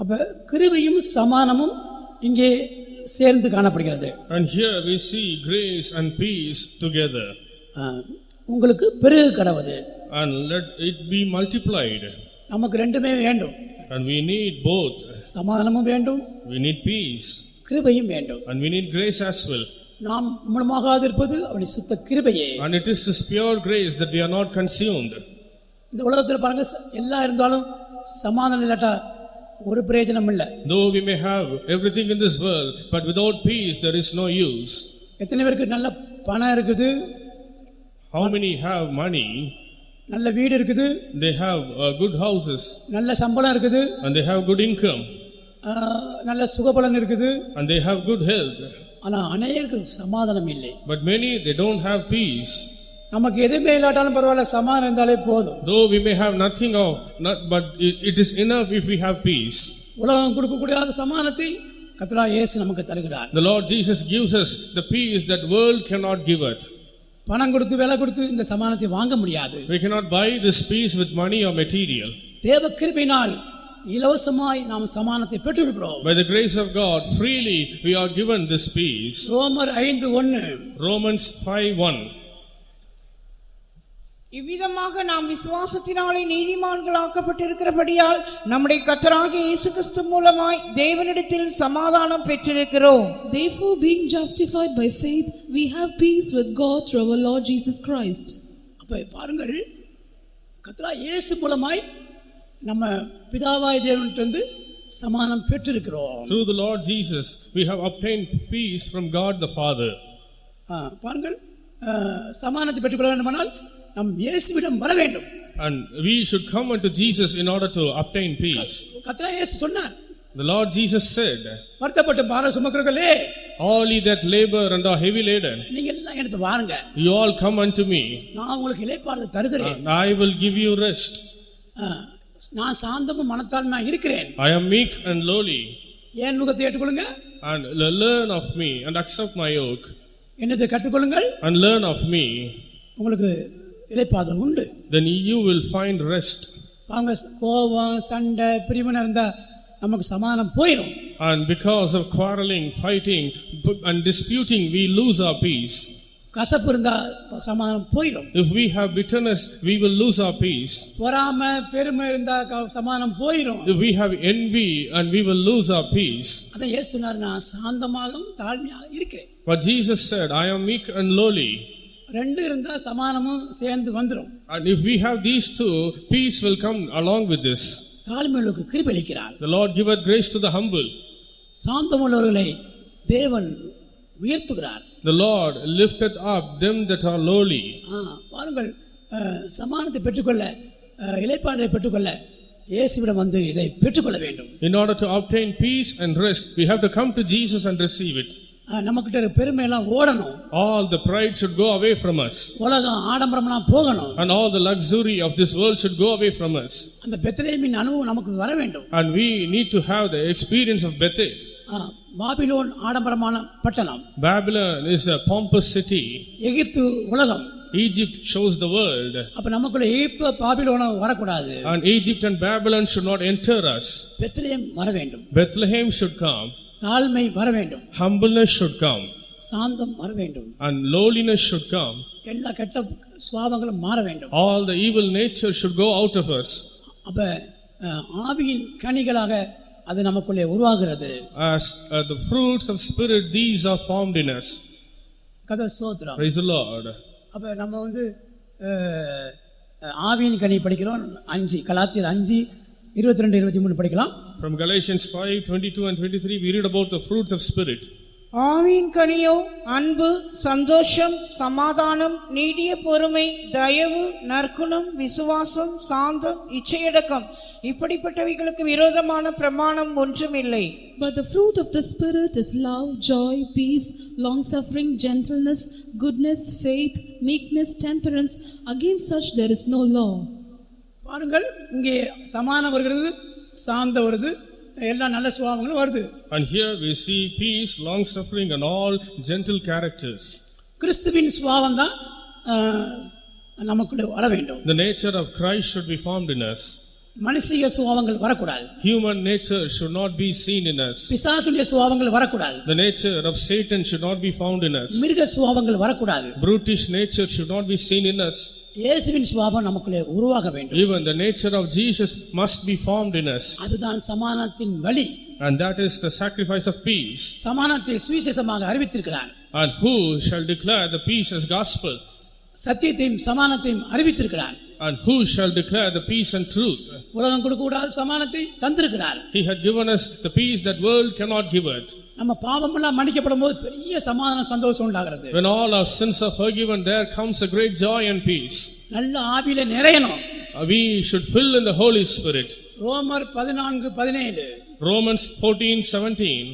அப்ப கிருபையும் சமாதானமும் இங்கே சேர்ந்து காணப்படுகிறது. And here we see grace and peace together. உங்களுக்கு பெருக கடவுது. And let it be multiplied. நமக்கு ரெண்டுமே வேண்டும். And we need both. சமாதானமும் வேண்டும், We need peace. கிருபையும் வேண்டும். And we need grace as well. நாம் மூலமாகாதிருப்பது அவருடைய சுத்த கிருபையே. And it is this pure grace that we are not consumed. இந்த உலகத்தில் பாருங்க, எல்லாம் இருந்தாலும் சமாதானம் இல்லாட்டா ஒரு பிரயோஜனம் இல்லை. Though we may have everything in this world, but without peace there is no use. எத்தனை பேருக்கு நல்ல பணம் இருக்குது, How many have money? நல்ல வீடு இருக்குது, They have good houses நல்ல சம்பளம் இருக்குது, and they have good income நல்ல சுகபலன் இருக்குது, and they have good health. ஆனா அநேகருக்கு சமாதானம் இல்லை. But many, they don't have peace. நமக்கு எதுவுமே இல்லாட்டாலும் பரவாயில்ல, சமாதானம் இருந்தாலே போதும். Though we may have nothing but it is enough if we have peace. உலகம் கொடுக்கக்கூடிய சமாதானத்தை கர்த்தராகிய இயேசு நமக்கு தருகிறார். The Lord Jesus gives us the peace that world cannot give it. பணம் கொடுத்து விலை கொடுத்து இந்த சமாதானத்தை வாங்க முடியாது. We cannot buy this peace with money or material. தேவ கிருபையினால் இலவசமாய் நாம் சமாதானத்தை பெற்றிருக்கிறோம். By the grace of God, freely we are given this peace. ரோமர் 5:1. Romans 5:1. இவ்விதமாக நாம் விசுவாசத்தினாலே நீதிமான்களாக்கப்பட்டிருக்கிறபடியால் நம்முடைய கர்த்தராகிய இயேசு கிறிஸ்து மூலமாய் தேவனிடத்தில் சமாதானம் பெற்றிருக்கிறோம். Therefore, being justified by faith, we have peace with God through our Lord Jesus Christ. அப்ப பாருங்கள், கர்த்தராகிய இயேசு மூலமாய் நம்ம பிதாவாகிய தேவனிடத்திலிருந்து சமாதானம் பெற்றிருக்கிறோம். Through the Lord Jesus, we have obtained peace from God the Father. பாருங்கள், சமாதானத்தை பெற்றுக்கொள்ள வேண்டுமானால் நாம் இயேசுவிடம் வர வேண்டும். And we should come unto Jesus in order to obtain peace. கர்த்தராகிய இயேசு சொன்னார், The Lord Jesus said, வருத்தப்பட்டு பாரம் சுமக்கிறவர்களே, all ye that labor and are heavy laden, நீங்க எல்லாம் எனக்கு வாருங்க, you all come unto me, நான் உங்களுக்கு இளைப்பாறுதல் தருகிறேன். and I will give you rest. நான் சாந்தமும் மனத்தாழ்மையா இருக்கிறேன். I am meek and lowly. என் நுகத்தை ஏற்றுக்கொள்ளுங்க, and learn of me and accept my yoke. என்னதை கற்றுக்கொள்ளுங்கள், and learn of me, உங்களுக்கு இளைப்பாறுதல் உண்டு. then you will find rest. வாங்க, கோபம் சண்டை பிரிவினை இருந்தா நமக்கு சமாதானம் போயிடும். And because of quarreling, fighting and disputing, we lose our peace. கசப்பு இருந்தா சமாதானம் போயிடும். If we have bitterness, we will lose our peace. பொறாமை பெருமை இருந்தா சமாதானம் போயிடும். If we have envy, and we will lose our peace. அதான் இயேசு சொன்னார், நான் சாந்தமாகவும் தாழ்மையாக இருக்கிறேன். But Jesus said, I am meek and lowly. ரெண்டு இருந்தா சமாதானமும் சேர்ந்து வந்துடும். And if we have these two, peace will come along with this. தாழ்மையுள்ளவருக்கு கிருபை அளிக்கிறார். The Lord giveth grace to the humble. சாந்தமுள்ளவர்களை தேவன் உயர்த்துகிறார். The Lord lifteth up them that are lowly. பாருங்கள், சமாதானத்தை பெற்றுக்கொள்ள, இளைப்பாறுதலை பெற்றுக்கொள்ள இயேசுவிடம் வந்து இதை பெற்றுக்கொள்ள வேண்டும். In order to obtain peace and rest, we have to come to Jesus and receive it. நமக்கிட்ட பெருமை எல்லாம் ஓடணும். All the pride should go away from us. உலகம் ஆடம்பரம்லாம் போகணும். And all the luxury of this world should go away from us. அந்த பெத்லெஹேமின் அனுபவம் நமக்கு வர வேண்டும். And we need to have the experience of Bethel. Babylon ஆடம்பரமான பட்டணம். Babylon is a pompous city. எகிப்து உலகம். Egypt shows the world. அப்ப நமக்குள்ள எகிப்து பாபிலோன் வரக்கூடாது. And Egypt and Babylon should not enter us. Bethlehem வர வேண்டும். Bethlehem should come. தாழ்மை வர வேண்டும். Humbleness should come. சாந்தம் வர வேண்டும். And lowliness should come. எல்லா கெட்ட சுபாவங்களும் மாற வேண்டும். All the evil nature should go out of us. அப்ப ஆவியின் கனிகளாக அது நமக்குள்ளே உருவாகிறது. As the fruits of spirit, these are formed in us. கர்த்தர் ஸ்தோத்திரம். Praise the Lord. அப்ப நம்ம வந்து ஆவியின் கனி படிக்கிறோம். 5 கலாத்தியர் 5:22-23 படிக்கலாம். From Galatians 5:22 and 23 we read about the fruits of spirit. ஆவியின் கனியோ அன்பு, சந்தோஷம், சமாதானம், நீடிய பொறுமை, தயவு, நற்குணம், விசுவாசம், சாந்தம், இச்சையடக்கம். இப்படிப்பட்டவைகளுக்கு விரோதமான பிரமாணம் ஒன்றுமில்லை. But the fruit of the Spirit is love, joy, peace, long-suffering, gentleness, goodness, faith, meekness, temperance. Against such there is no law. பாருங்கள், இங்கே சமாதானம் வருகிறது, சாந்தம் வருது, எல்லா நல்ல சுபாவங்களும் வருது. And here we see peace, long suffering and all gentle characters. கிறிஸ்துவின் சுபாவம் தான் நமக்குள்ள வர வேண்டும். The nature of Christ should be formed in us. மனுஷிய சுபாவங்கள் வரக்கூடாது. Human nature should not be seen in us. பிசாசுடைய சுபாவங்கள் வரக்கூடாது. The nature of Satan should not be found in us. மிருக சுபாவங்கள் வரக்கூடாது. Brutish nature should not be seen in us. இயேசுவின் சுபாவம் நமக்குள்ளே உருவாக வேண்டும். Even the nature of Jesus must be formed in us. அதுதான் சமாதானத்தின் வழி. And that is the sacrifice of peace. சமாதானத்தை சுவிசேஷமாக அறிவித்திருக்கிறார். And who shall declare the peace as gospel? சத்தியத்தையும் சமாதானத்தையும் அறிவித்திருக்கிறார். And who shall declare the peace and truth? உலகம் கொடுக்கக்கூடாத சமாதானத்தை தந்திருக்கிறார். He had given us the peace that world cannot give it. நம்ம பாவமெல்லாம் மன்னிக்கப்படும் போது பெரிய சமாதான சந்தோஷம் உண்டாகிறது. When all our sins are forgiven, there comes a great joy and peace. நல்ல ஆவியில நிறையணும். We should fill in the Holy Spirit. ரோமர் 14:17. Romans 14:17.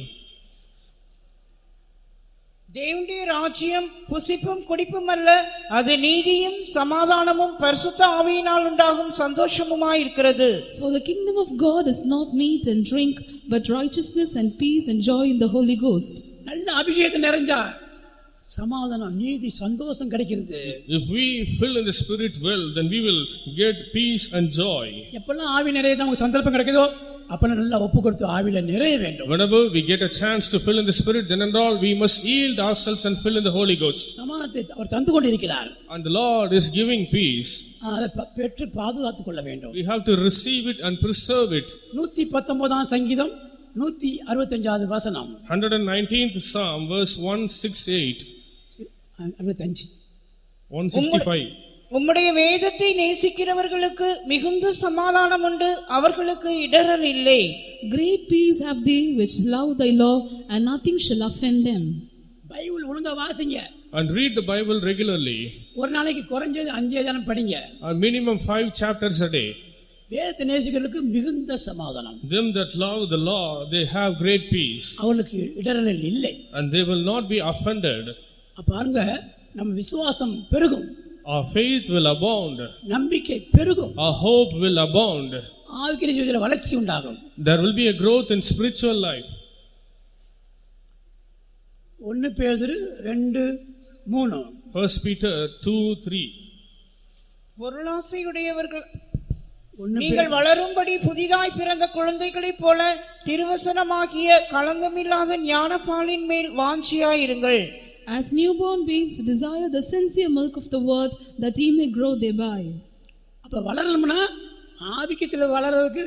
தேவனுடைய ராஜ்யம் புசிப்பும் குடிப்பும் அல்ல, அது நீதியும் சமாதானமும் பரிசுத்த ஆவியினால் உண்டாகும் சந்தோஷமுமாயிருக்கிறது. For the kingdom of God is not meat and drink, but righteousness and peace and joy in the Holy Ghost. நல்ல அபிஷேகத்தை நிறைஞ்சா சமாதானம், நீதி, சந்தோஷம் கிடைக்கிறது. If we fill in the Spirit well, then we will get peace and joy. எப்பெல்லாம் ஆவி நிறைய நமக்கு சந்தர்ப்பம் கிடைக்குதோ அப்பெல்லாம் நல்லா ஒப்பு கொடுத்து ஆவியில நிறைய வேண்டும். Whenever we get a chance to fill in the Spirit, then and all we must yield ourselves and fill in the Holy Ghost. சமாதானத்தை அவர் தந்து கொண்டிருக்கிறார். And the Lord is giving peace. அதை பெற்று பாதுகாத்துக் கொள்ள வேண்டும். We have to receive it and preserve it. 119 சங்கீதம் 165 வசனம். 119th Psalm verse 168. 165. உம்முடைய வேதத்தை நேசிக்கிறவர்களுக்கு மிகுந்த சமாதானம் உண்டு, அவர்களுக்கு இடறல் இல்லை. Great peace have they which love thy law, and nothing shall offend them. Bible ஒழுங்கா வாசிங்க. And read the Bible regularly. ஒரு நாளைக்கு குறைஞ்சது 5 அதிகாரம் படிங்க. A minimum 5 chapters a day. வேதத்தை நேசிக்கிறவர்களுக்கு மிகுந்த சமாதானம். Them that love the law, they have great peace. அவர்களுக்கு இடறல் இல்லை. And they will not be offended. பாருங்க, நம்ம விசுவாசம் பெருகும். Our faith will abound. நம்பிக்கை பெருகும். Our hope will abound. ஆவிக்குரிய ஜீவிதத்தில் வளர்ச்சி உண்டாகும். There will be a growth in spiritual life. 1 பேதுரு 2:3. 1 Peter 2:3. பொருளாசையுடையவர்கள் நீங்கள் வளரும்படி புதிதாய் பிறந்த குழந்தைகளைப் போல திருவசனமாகிய களங்கமில்லாத ஞானப்பாலின் மேல் வாஞ்சியாயிருங்கள். As newborn babes desire the sincere milk of the word, that ye may grow thereby. அப்ப வளரணும்னா ஆவிக்குள்ள வளர்றதுக்கு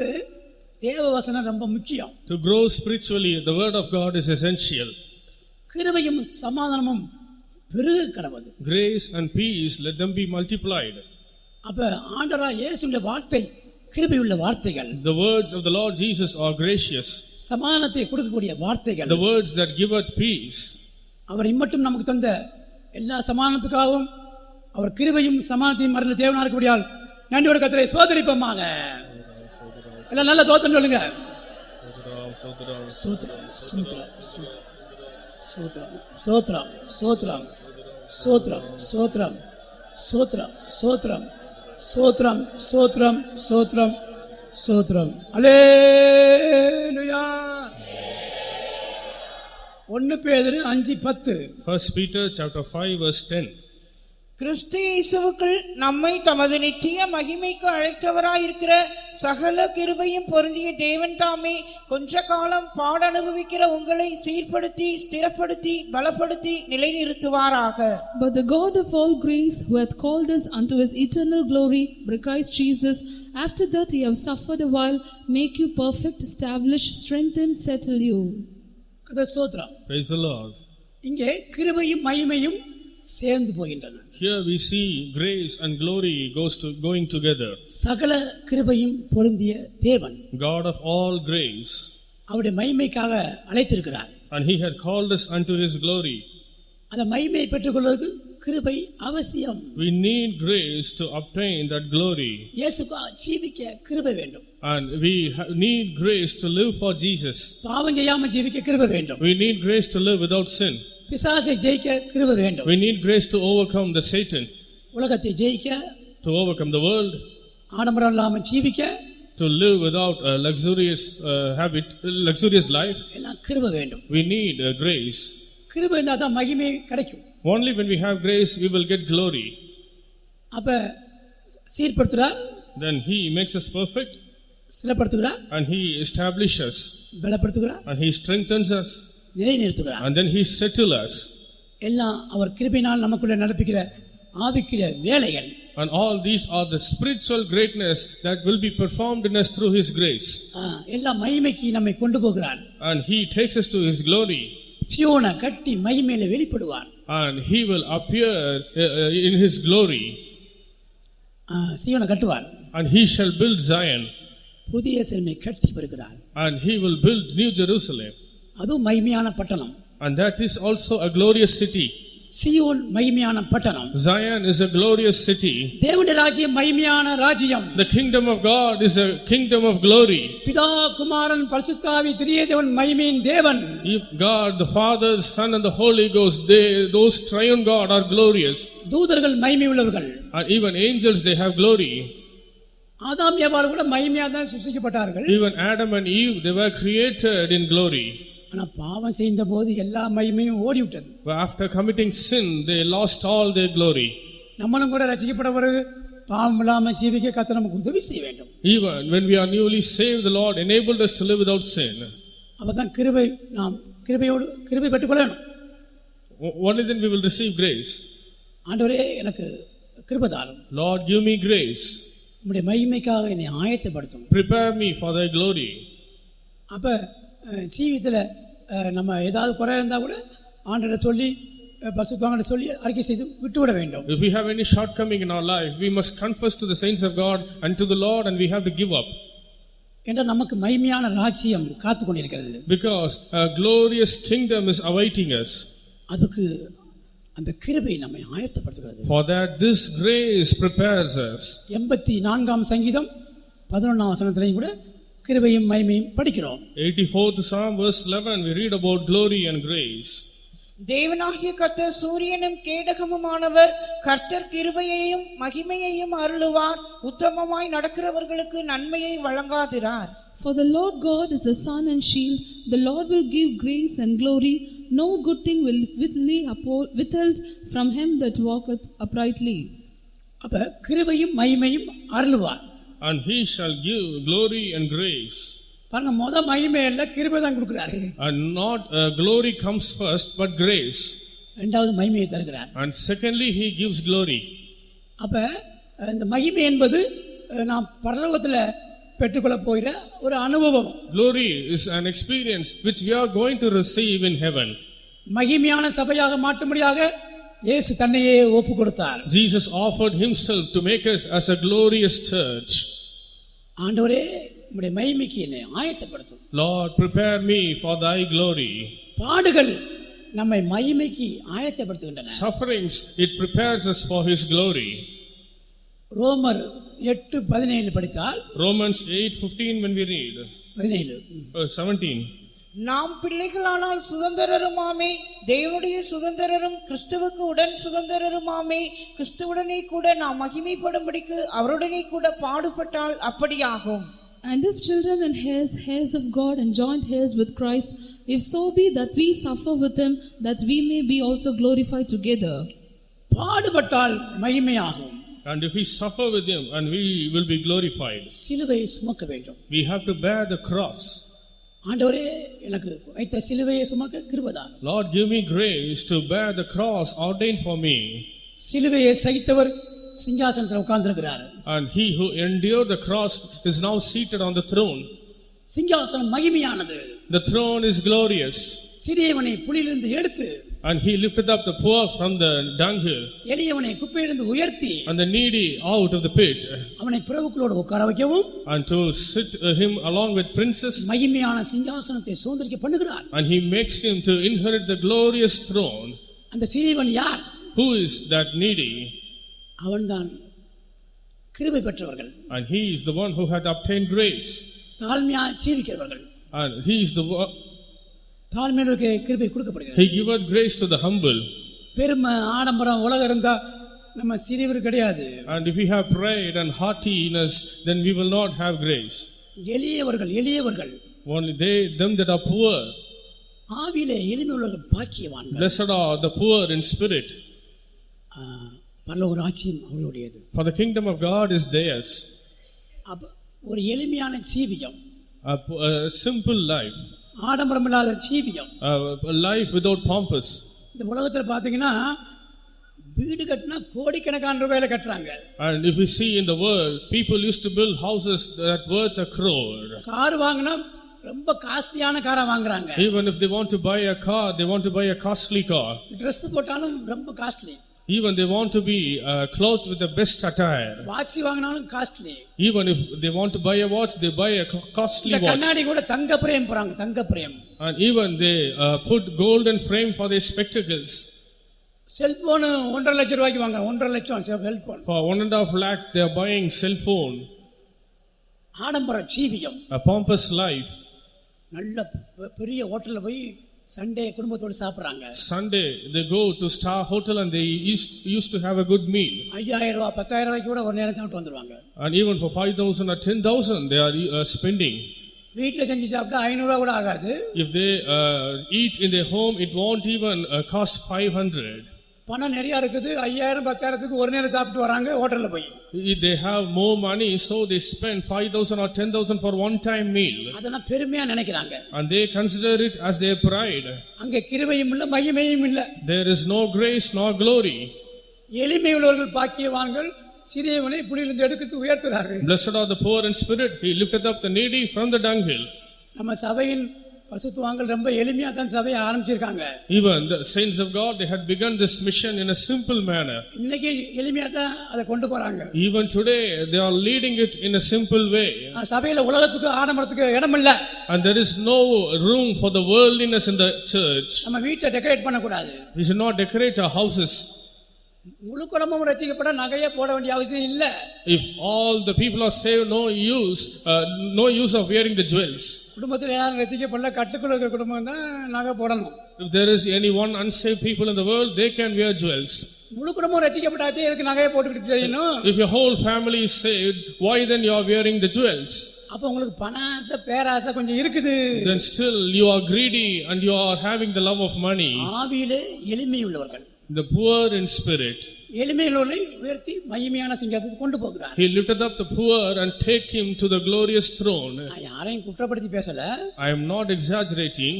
தேவ வசனம் ரொம்ப முக்கியம். To grow spiritually, the word of God is essential. கிருபையும் சமாதானமும் பெருக கடவுது. Grace and peace, let them be multiplied. அப்ப ஆண்டவராகிய இயேசுவின் வார்த்தை கிருபையுள்ள வார்த்தைகள். The words of the Lord Jesus are gracious. சமாதானத்தை கொடுக்கக்கூடிய வார்த்தைகள். The words that giveth peace. அவர் இம்மட்டும் நமக்கு தந்த எல்லா சமாதானத்துக்காகவும் அவர் கிருபையும் சமாதானத்தையும் மறந்து தேவனா இருக்கக்கூடியால் நன்றியோடு கர்த்தரை ஸ்தோத்திரிப்போமாக. எல்லாம் நல்ல தோத்திரம் சொல்லுங்க. சோத்ரம் சோத்ரம் சோத்ரம் சோத்ரம் சோத்ரம் சோத்ரம் சோத்ரம் சோத்ரம் சோத்ரம் சோத்ரம் சோத்ரம் சோத்ரம் சோத்ரம் சோத்ரம். அல்லேலூயா. 1 பேதுரு 5:10. 1 Peter chapter 5 verse 10. கிறிஸ்து இயேசுவுக்குள் நம்மை தமது நித்திய மகிமைக்கு அழைத்தவராயிருக்கிற சகல கிருபையும் பொருந்திய தேவன் தாமே கொஞ்ச காலம் பாட அனுபவிக்கிற உங்களை சீர்படுத்தி ஸ்திரப்படுத்தி பலப்படுத்தி நிலைநிறுத்துவாராக. But the God of all grace, who hath called us unto his eternal glory by Christ Jesus, after that ye have suffered a while, make you perfect, establish, strengthen, settle you. கர்த்தர் ஸ்தோத்திரம். Praise the Lord. இங்கே கிருபையும் மகிமையும் சேர்ந்து போகின்றன. Here we see grace and glory going together. சகல கிருபையும் பொருந்திய தேவன், God of all grace, அவருடைய மகிமைக்காக அழைத்திருக்கிறார். and he had called us unto his glory. அந்த மகிமையை பெற்றுக்கொள்வதற்கு கிருபை அவசியம். We need grace to obtain that glory. இயேசுக்காக ஜீவிக்க கிருபை வேண்டும். And we need grace to live for Jesus. பாவம் செய்யாமல் ஜீவிக்க கிருபை வேண்டும். We need grace to live without sin. பிசாசை ஜெயிக்க கிருபை வேண்டும். We need grace to overcome the Satan, உலகத்தை ஜெயிக்க, to overcome the world, ஆடம்பரம் இல்லாமல் ஜீவிக்க, to live without a luxurious life. எல்லாம் கிருபை வேண்டும். We need grace. கிருபை இருந்தால் தான் மகிமை கிடைக்கும். Only when we have grace we will get glory. அப்ப சீர்படுத்துறார், Then he makes us perfect, சிலப்படுத்துகிறார், and he establishes, பலப்படுத்துகிறார், and he strengthens us, நிலைநிறுத்துகிறார். and then he settles us. எல்லாம் அவர் கிருபையினால் நமக்குள்ள நடப்பிக்கிற ஆவிக்கிற வேலைகள். And all these are the spiritual greatness that will be performed in us through his grace. எல்லாம் மகிமைக்கு நம்மை கொண்டு போகிறார். And he takes us to his glory. சியோனை கட்டி மகிமையில வெளிப்படுவார். And he will appear in his glory. சியோனை கட்டுவார். And he shall build Zion. புதிய எருசலேமை கட்டி வருகிறார். And he will build New Jerusalem. அது மகிமையான பட்டணம். And that is also a glorious city. Zion மகிமையான பட்டணம். Zion is a glorious city. தேவனுடைய ராஜ்யம் மகிமையான ராஜ்யம். The kingdom of God is a kingdom of glory. பிதா குமாரன் பரிசுத்த ஆவி திரிய தேவன் மகிமையின் தேவன். God the Father, the Son and the Holy Ghost, those triune God are glorious. தூதர்கள் மகிமை உள்ளவர்கள். And even angels, they have glory. ஆதாம் ஏவாள் கூட மகிமையாக தான் சிருஷ்டிக்கப்பட்டார்கள். Even Adam and Eve, they were created in glory. ஆனா பாவம் செய்த போது எல்லா மகிமையும் ஓடிவிட்டது. After committing sin, they lost all their glory. நம்மளும் கூட ரட்சிக்கப்பட்ட பிறகு பாவம் இல்லாமல் ஜீவிக்க கர்த்தர் நமக்கு உதவி செய்ய வேண்டும். Even when we are newly saved, the Lord enabled us to live without sin. அப்பதான் கிருபை, நாம் கிருபை பெற்றுக்கொள்ளணும். Only then we will receive grace. ஆண்டவரே எனக்கு கிருபை தாரும். Lord, give me grace. உம்முடைய மகிமைக்காக என்னை ஆயத்தப்படுத்தும். Prepare me for thy glory. அப்ப ஜீவிதத்தில் நம்ம ஏதாவது குறை இருந்தால் கூட ஆண்டவரை சொல்லி பரிசுத்தவான்களை சொல்லி அறிக்கை செய்து விட்டுவிட வேண்டும். If we have any shortcoming in our life, we must confess to the saints of God and to the Lord, and we have to give up. என்றால் நமக்கு மகிமையான ராஜ்யம் காத்து கொண்டிருக்கிறது. Because a glorious kingdom is awaiting us. அதுக்கு அந்த கிருபை நம்மை ஆயத்தப்படுத்துகிறது. For that this grace prepares us. 84ஆம் சங்கீதம் 11ஆம் வசனத்திலேயும் கூட கிருபையும் மகிமையும் படிக்கிறோம். 84th Psalm verse 11 we read about glory and grace. தேவனாகிய கர்த்தர் சூரியனும் கேடகமுமானவர், கர்த்தர் கிருபையையும் மகிமையையும் அருளுவார், உத்தமமாய் நடக்கிறவர்களுக்கு நன்மையை வழங்காதிரார். For the Lord God is the sun and shield. The Lord will give grace and glory. No good thing will withheld from him that walketh uprightly. அப்ப கிருபையும் மகிமையும் அருளுவார். And he shall give glory and grace. பாருங்க, முத மகிமை இல்ல கிருபை தான் கொடுக்கிறாரு. And not glory comes first but grace. இரண்டாவது மகிமையை தருகிறார். And secondly he gives glory. அப்ப இந்த மகிமை என்பது நாம் பரலோகத்துல பெற்றுக்கொள்ள போகிற ஒரு அனுபவம். Glory is an experience which we are going to receive in heaven. மகிமையான சபையாக மாற்றும்படியாக இயேசு தன்னையே ஒப்பு கொடுத்தார். Jesus offered himself to make us as a glorious church. ஆண்டவரே உம்முடைய மகிமைக்கு என்னை ஆயத்தப்படுத்தும். Lord, prepare me for thy glory. பாடுகள் நம்மை மகிமைக்கு ஆயத்தப்படுத்துகின்றன. Sufferings, it prepares us for his glory. ரோமர் 8:17 படித்தால், Romans 8:15 when we read, 17. நாம் பிள்ளைகளானால் சுதந்திரருமாமே, தேவனுடைய சுதந்திரரும் கிறிஸ்துவுக்கு உடன் சுதந்திரருமாமே, கிறிஸ்துவுடனே கூட நாம் மகிமைப்படும்படிக்கு அவருடனே கூட பாடுபட்டால் அப்படியாகும். And if children and heirs, heirs of God and joint heirs with Christ, if so be that we suffer with him, that we may be also glorified together. பாடுபட்டால் மகிமையாகும். And if we suffer with him, and we will be glorified. சிலுவையை சுமக்க வேண்டும். We have to bear the cross. ஆண்டவரே எனக்கு வைத்த சிலுவையை சுமக்க கிருபை தாரும். Lord, give me grace to bear the cross ordained for me. சிலுவையை சகித்தவர் சிங்காசனத்தில் உட்கார்ந்திருக்கிறார். And he who endured the cross is now seated on the throne. சிங்காசனம் மகிமையானது. The throne is glorious. சிறியவனை புலியிலிருந்து எடுத்து, And he lifted up the poor from the dunghill, எளியவனை குப்பையிலிருந்து உயர்த்தி, and the needy out of the pit, அவனை பிரபுக்களோடு உட்கார வைக்கவும், and to sit him along with princes. மகிமையான சிங்காசனத்தை சுதந்தரிக்க பண்ணுகிறார். And he makes him to inherit the glorious throne. அந்த சிறியவன் யார்? Who is that needy? அவன்தான் கிருபை பெற்றவர்கள். And he is the one who had obtained grace. தாழ்மையா ஜீவிக்கிறவர்கள். And he is the one. தாழ்மையுள்ளவர்களுக்கு கிருபை கொடுக்கப்படுகிறது. He giveth grace to the humble. பெருமை ஆடம்பரம் உலகம் இருந்தா நம்ம சிறியவர் கிடையாது. And if we have pride and haughtiness, then we will not have grace. எளியவர்கள் Only them that are poor. ஆவியிலே எளிமையுள்ளவர்கள் பாக்கியவான்கள். Blessed are the poor in spirit. பரலோக ராஜ்யம் அவர்களுடையது. For the kingdom of God is theirs. ஒரு எளிமையான ஜீவியம். A simple life. ஆடம்பரம் இல்லாத ஜீவியம். A life without pompous. இந்த உலகத்தில் பார்த்தீங்கன்னா வீடு கட்டினா கோடிக்கணக்கான ரூபாயில கட்டுறாங்க. And if we see in the world, people used to build houses that worth 1 crore. Car வாங்கினா ரொம்ப காஸ்ட்லியான காரா வாங்குறாங்க. Even if they want to buy a car, they want to buy a costly car. Dress போட்டாலும் ரொம்ப costly. Even they want to be clothed with the best attire. Watch வாங்கினாலும் costly. Even if they want to buy a watch, they buy a costly watch. கண்ணாடி கூட தங்க பிரேம் போறாங்க, தங்க frame. And even they put golden frame for their spectacles. Cellphone 1.5 லட்சம் ரூபாய்க்கு வாங்க, 1.5 லட்சம் cellphone. For 1.5 lakh they are buying cell phone. ஆடம்பர ஜீவியம். A pompous life. நல்ல பெரிய ஹோட்டல்ல போய் சண்டே குடும்பத்தோட சாப்பிடுறாங்க. Sunday they go to Star Hotel and they used to have a good meal. 5000 ரூபாய் 10000 ரூபாய்க்கு கூட ஒரு நேரம் சாப்பிட்டு வந்துருவாங்க. And even for 5,000 or 10,000 they are spending. வீட்ல செஞ்சு சாப்பிட்டா 500 ரூபாய் கூட ஆகாது. If they eat in their home, it won't even cost 500. பணம் நிறைய இருக்குது, 5000 10000க்கு ஒரு நேரம் சாப்பிட்டு வராங்க ஹோட்டல்ல போய். They have more money, so they spend 5,000 or 10,000 for one time meal. அதெல்லாம் பெருமையா நினைக்கிறாங்க. And they consider it as their pride. அங்கே கிருபையும் இல்ல, மகிமையும் இல்ல. There is no grace nor glory. எளிமையுள்ளவர்கள் பாக்கியவான்கள், சிறியவனை புலியிலிருந்து எடுத்து உயர்த்துறார்கள். Blessed are the poor in spirit, he lifted up the needy from the dunghill. நம்ம சபையின் பரிசுத்தவான்கள் ரொம்ப எளிமையா தான் சபையை ஆரம்பிச்சிருக்காங்க. Even the saints of God, they had begun this mission in a simple manner. இன்னைக்கு எளிமையா தான் அதை கொண்டு போறாங்க. Even today they are leading it in a simple way. சபையில உலகத்துக்கு ஆடம்பரத்துக்கு இடம் இல்ல. And there is no room for the worldliness in the church. நம்ம வீட்டை டெக்கரேட் பண்ண கூடாது. We should not decorate our houses. முழு குடும்பமும் ரட்சிக்கப்பட நகையே போட வேண்டிய அவசியம் இல்ல. If all the people are saved, no use of wearing the jewels. குடும்பத்தில் யாரும் ரட்சிக்கப்படல, கட்டுக்குள்ள இருக்கிற குடும்பம் தான் நகை போடணும். If there is any one unsaved people in the world, they can wear jewels. முழு குடும்பம் ரட்சிக்கப்பட்டாச்சே எதுக்கு நகையை போட்டுக்கிட்டு தெரியணும்? If your whole family is saved, why then you are wearing the jewels? அப்ப உங்களுக்கு பணாசை பேராசை கொஞ்சம் இருக்குது. Then still you are greedy and you are having the love of money. ஆவியிலே எளிமையுள்ளவர்கள், The poor in spirit, எளிமையுள்ளவர்களை உயர்த்தி மகிமையான சிங்காசனத்துக்கு கொண்டு போகிறார். he lifted up the poor and take him to the glorious throne. நான் யாரையும் குற்றப்படுத்தி பேசல. I am not exaggerating.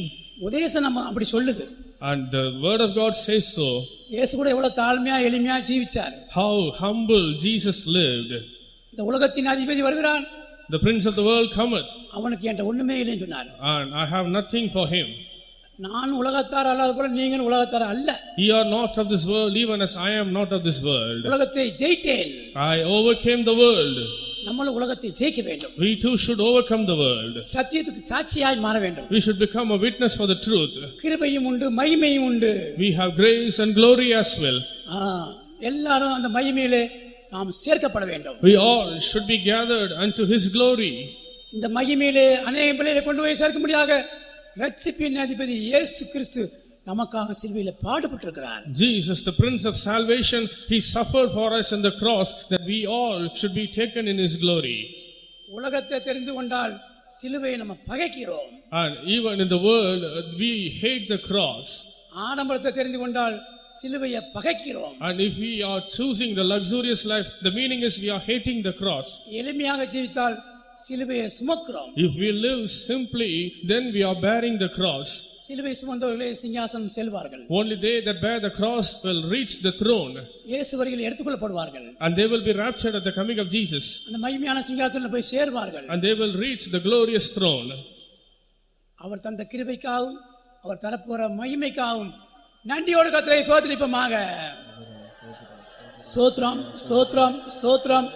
உதேசனம் அப்படி சொல்லுது. And the word of God says so. இயேசு கூட எவ்வளவு தாழ்மையா எளிமையா ஜீவிச்சார். How humble Jesus lived. இந்த உலகத்தின் அதிபதி வருகிறான். The prince of the world cometh. அவனுக்கு என்கிட்ட ஒண்ணுமே இல்லைன்னு சொன்னார். And I have nothing for him. நான் உலகத்தார் அல்லாத போல நீங்கள் உலகத்தார் அல்ல. Ye are not of this world, even as I am not of this world. உலகத்தை ஜெயித்தேன். I overcame the world. நம்மளும் உலகத்தை ஜெயிக்க வேண்டும். We too should overcome the world. சத்தியத்துக்கு சாட்சியாய் மாற வேண்டும். We should become a witness for the truth. கிருபையும் உண்டு, மகிமையும் உண்டு. We have grace and glory as well. எல்லாரும் அந்த மகிமையிலே நாம் சேர்க்கப்பட வேண்டும். We all should be gathered unto His glory. இந்த மகிமையிலே அநேக பிள்ளைகளை கொண்டு போய் சேர்க்கும்படியாக இரட்சிப்பின் அதிபதி இயேசு கிறிஸ்து நமக்காக சிலுவையில் பாடுபட்டிருக்கிறார். Jesus, the Prince of Salvation, He suffered for us on the cross that we all should be taken in His glory. உலகத்தை தெரிந்து கொண்டால் சிலுவையை நம்ம பகைக்கிறோம். And even in the world, we hate the cross. ஆடம்பரத்தை தெரிந்து கொண்டால் சிலுவையை பகைக்கிறோம். And if we are choosing the luxurious life, the meaning is we are hating the cross. எளிமையாக ஜீவித்தால் சிலுவையை சுமக்கிறோம். If we live simply, then we are bearing the cross. சிலுவை சுமந்தவர்களே சிங்காசனம் செல்வார்கள். Only they that bear the cross will reach the throne. இயேசு வருகையில் எடுத்துக்கொள்ளப்படுவார்கள். And they will be raptured at the coming of Jesus. அந்த மகிமையான சிங்காசனத்தில் போய் சேர்வார்கள். And they will reach the glorious throne. அவர் தந்த கிருபைக்காகவும் அவர் தரப்போற மகிமைக்காகவும் நன்றியோடு கர்த்தரை ஸ்தோத்திரிப்போமாக. ஸ்தோத்திரம் ஸ்தோத்திரம் ஸ்தோத்திரம்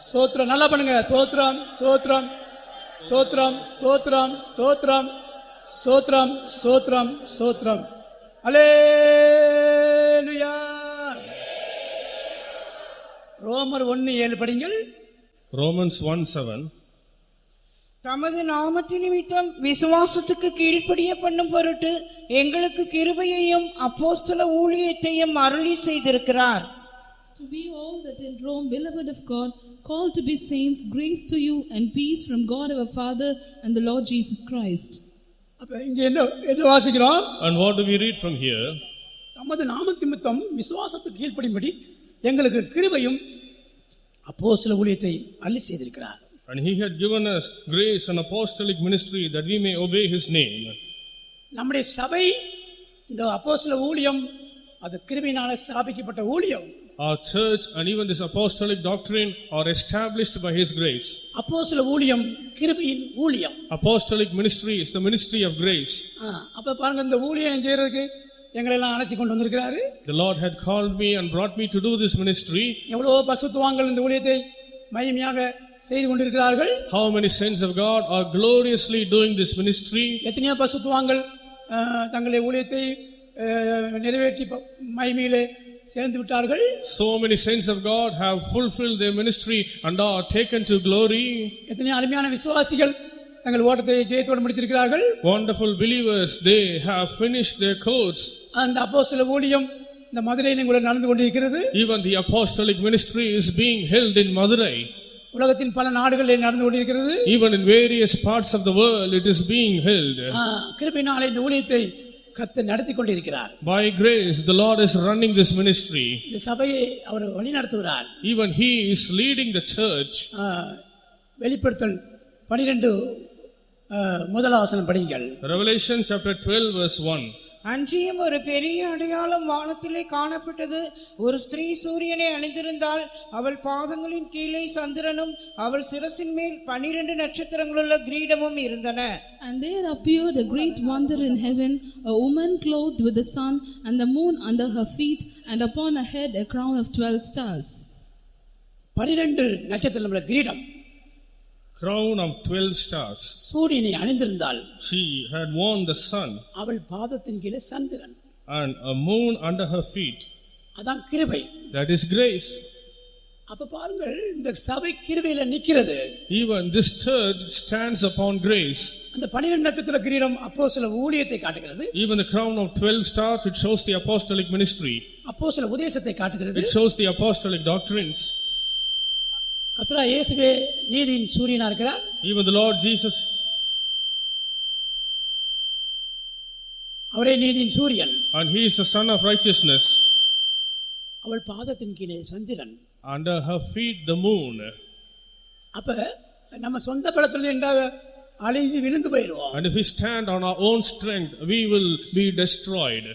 ஸ்தோத்திரம். நல்லா பண்ணுங்க. ஸ்தோத்திரம் ஸ்தோத்திரம் ஸ்தோத்திரம் ஸ்தோத்திரம் ஸ்தோத்திரம் ஸ்தோத்திரம் ஸ்தோத்திரம் ஸ்தோத்திரம். அல்லேலூயா. ரோமர் 1:7 படிங்கள். Romans 1:7. தமது நாமத்து நிமித்தம் விசுவாசத்துக்கு கீழ்ப்படிய பண்ணும் பொருட்டு எங்களுக்கு கிருபையையும் அப்போஸ்தல ஊழியத்தையும் அருளி செய்திருக்கிறார். To be all that in Rome, beloved of God, called to be saints, grace to you and peace from God our Father and the Lord Jesus Christ. அப்ப இங்க என்ன வாசிக்கிறோம்? And what do we read from here? தமது நாமத்து நிமித்தம் விசுவாசத்துக்கு கீழ்ப்படியும்படி எங்களுக்கு கிருபையும் அப்போஸ்தல ஊழியத்தை அருளி செய்திருக்கிறார். And He had given us grace and apostolic ministry that we may obey His name. நம்முடைய சபை இந்த அப்போஸ்தல ஊழியம் அது கிருபையினால ஸ்தாபிக்கப்பட்ட ஊழியம். Our church and even this apostolic doctrine are established by His grace. அப்போஸ்தல ஊழியம் கிருபையின் ஊழியம். Apostolic ministry is the ministry of grace. அப்ப பாருங்க, இந்த ஊழியம் செய்யறதுக்கு எங்களை எல்லாம் அழைச்சி கொண்டு வந்திருக்கிறாரு. The Lord had called me and brought me to do this ministry. எவ்வளவோ பரிசுத்தவான்கள் இந்த ஊழியத்தை மகிமையாக செய்து கொண்டிருக்கிறார்கள். How many saints of God are gloriously doing this ministry? எத்தனையோ பரிசுத்தவான்கள் தங்களுடைய ஊழியத்தை நிறைவேற்றி மகிமையிலே சேர்ந்து விட்டார்கள். So many saints of God have fulfilled their ministry and are taken to glory. எத்தனையோ அருமையான விசுவாசிகள் தங்கள் ஓட்டத்தை ஜெயத்தோடு முடித்திருக்கிறார்கள். Wonderful believers, they have finished their course. அந்த அப்போஸ்தல ஊழியம் இந்த மதுரையில் கூட நடந்து கொண்டிருக்கிறது. Even the apostolic ministry is being held in Madurai. உலகத்தின் பல நாடுகளில் நடந்து கொண்டிருக்கிறது. Even in various parts of the world it is being held. கிருபையினாலே இந்த ஊழியத்தை கர்த்தர் நடத்தி கொண்டிருக்கிறார். By grace the Lord is running this ministry. இந்த சபையை அவர் வழி நடத்துகிறார். Even He is leading the church. வெளிப்படுத்தல் 12 முதலாம் வசனம் படிங்கள். Revelation chapter 12 verse 1. அன்றியும் ஒரு பெரிய அடையாளம் வானத்திலே காணப்பட்டது. ஒரு ஸ்திரீ சூரியனை அணிந்திருந்தாள். அவள் பாதங்களின் கீழே சந்திரனும் அவள் சிரசின் மேல் 12 நட்சத்திரங்களுள்ள கிரீடமும் இருந்தன. And there appeared a great wonder in heaven, a woman clothed with the sun and the moon under her feet, and upon her head a crown of 12 stars. 12 நட்சத்திரங்களுள்ள கிரீடம். Crown of 12 stars. சூரியனை அணிந்திருந்தாள். She had worn the sun. அவள் பாதத்தின் கீழே சந்திரன். And a moon under her feet. அதான் கிருபை. That is grace. அப்ப பாருங்கள், இந்த சபை கிருபையில நிக்கிறது. Even this church stands upon grace. அந்த 12 நட்சத்திர கிரீடம் அப்போஸ்தல ஊழியத்தை காட்டுகிறது. Even the crown of 12 stars, it shows the apostolic ministry. அப்போஸ்தல உபதேசத்தை காட்டுகிறது. It shows the apostolic doctrines. கர்த்தர் இயேசுவே நீதியின் சூரியனா இருக்கிறார். Even the Lord Jesus, அவரே நீதியின் சூரியன். and He is the Son of righteousness. அவள் பாதத்தின் கீழே சந்திரன். Under her feet the moon. அப்ப நம்ம சொந்த பலத்தில் என்றால் அழிஞ்சு விழுந்து போயிடுவோம். And if we stand on our own strength, we will be destroyed.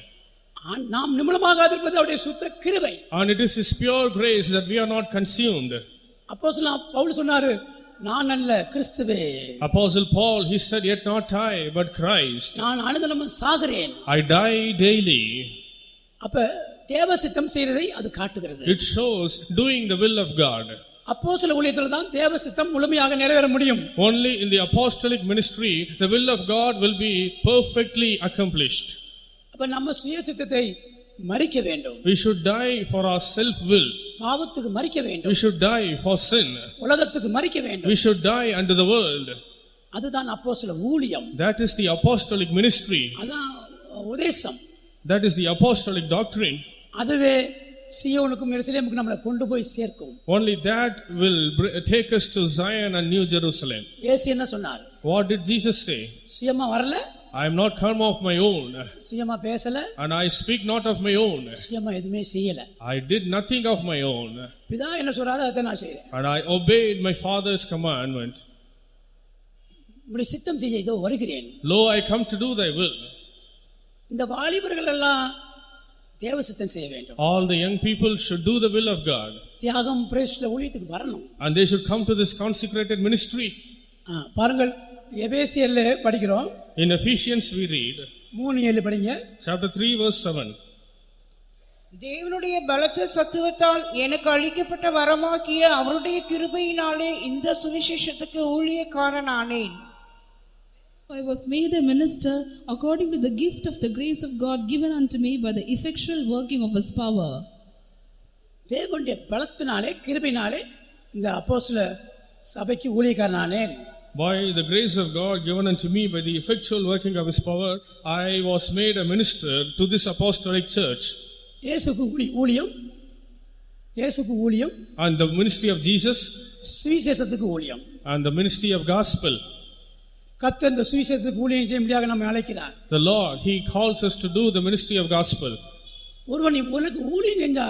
நாம் நிர்மூலமாகாதிருப்பது அவருடைய சுத்த கிருபை. And it is His pure grace that we are not consumed. அப்போஸ்தலன் பவுல் சொன்னாரு, நான் அல்ல கிறிஸ்துவே. Apostle Paul, he said, yet not I, but Christ. நான் அனுதினமும் சாகிறேன். I die daily. அப்ப தேவ சித்தம் செய்யறதை அது காட்டுகிறது. It shows doing the will of God. அப்போஸ்தல ஊழியத்தில் தான் தேவ சித்தம் முழுமையாக நிறைவேற முடியும். Only in the apostolic ministry, the will of God will be perfectly accomplished. அப்ப நம்ம சுய சித்தத்தை மரிக்க வேண்டும். We should die for our self-will. பாவத்துக்கு மரிக்க வேண்டும். We should die for sin. உலகத்துக்கு மரிக்க வேண்டும். We should die unto the world. அதுதான் அப்போஸ்தல ஊழியம். That is the apostolic ministry. அதான் உபதேசம். That is the apostolic doctrine. அதுவே சீயோனுக்கும் எருசலேமுக்கும் நம்மளை கொண்டு போய் சேர்க்கும். Only that will take us to Zion and New Jerusalem. இயேசு என்ன சொன்னார்? What did Jesus say? சுயமா வரல, I am not come of my own, சுயமா பேசல, and I speak not of my own. சுயமா எதுவுமே செய்யல. I did nothing of my own, பிதா என்ன சொல்றாரோ அதை நான் செய்றேன். and I obeyed my Father's commandment. உம்முடைய சித்தம் செய்ய இதோ வருகிறேன். Lo, I come to do thy will. இந்த வாலிபர்கள் எல்லாம் தேவ சித்தம் செய்ய வேண்டும். All the young people should do the will of God, தியாகம் பிரேசில ஊழியத்துக்கு வரணும். and they should come to this consecrated ministry. பாருங்கள், எபேசியர்ல படிக்கிறோம். In Ephesians we read 3:7 படிங்க. chapter 3 verse 7. தேவனுடைய பலத்த சத்துவத்தால் எனக்கு அளிக்கப்பட்ட வரமாகிய அவருடைய கிருபையினாலே இந்த சுவிசேஷத்துக்கு ஊழியக்காரனானேன். I was made a minister according to the gift of the grace of God given unto me by the effectual working of his power. தேவனுடைய பலத்தினாலே கிருபையினாலே இந்த அப்போஸ்தல சபைக்கு ஊழியக்காரனானேன். By the grace of God given unto me by the effectual working of his power, I was made a minister to this apostolic church. இயேசுக்கு ஊழியம், இயேசுக்கு ஊழியம், and the ministry of Jesus, சுவிசேஷத்துக்கு ஊழியம், and the ministry of gospel. கர்த்தர் இந்த சுவிசேஷத்துக்கு ஊழியம் செய்யும்படியாக நம்மை அழைக்கிறார். The Lord, he calls us to do the ministry of gospel. ஒருவன் உனக்கு ஊழியம் செஞ்சா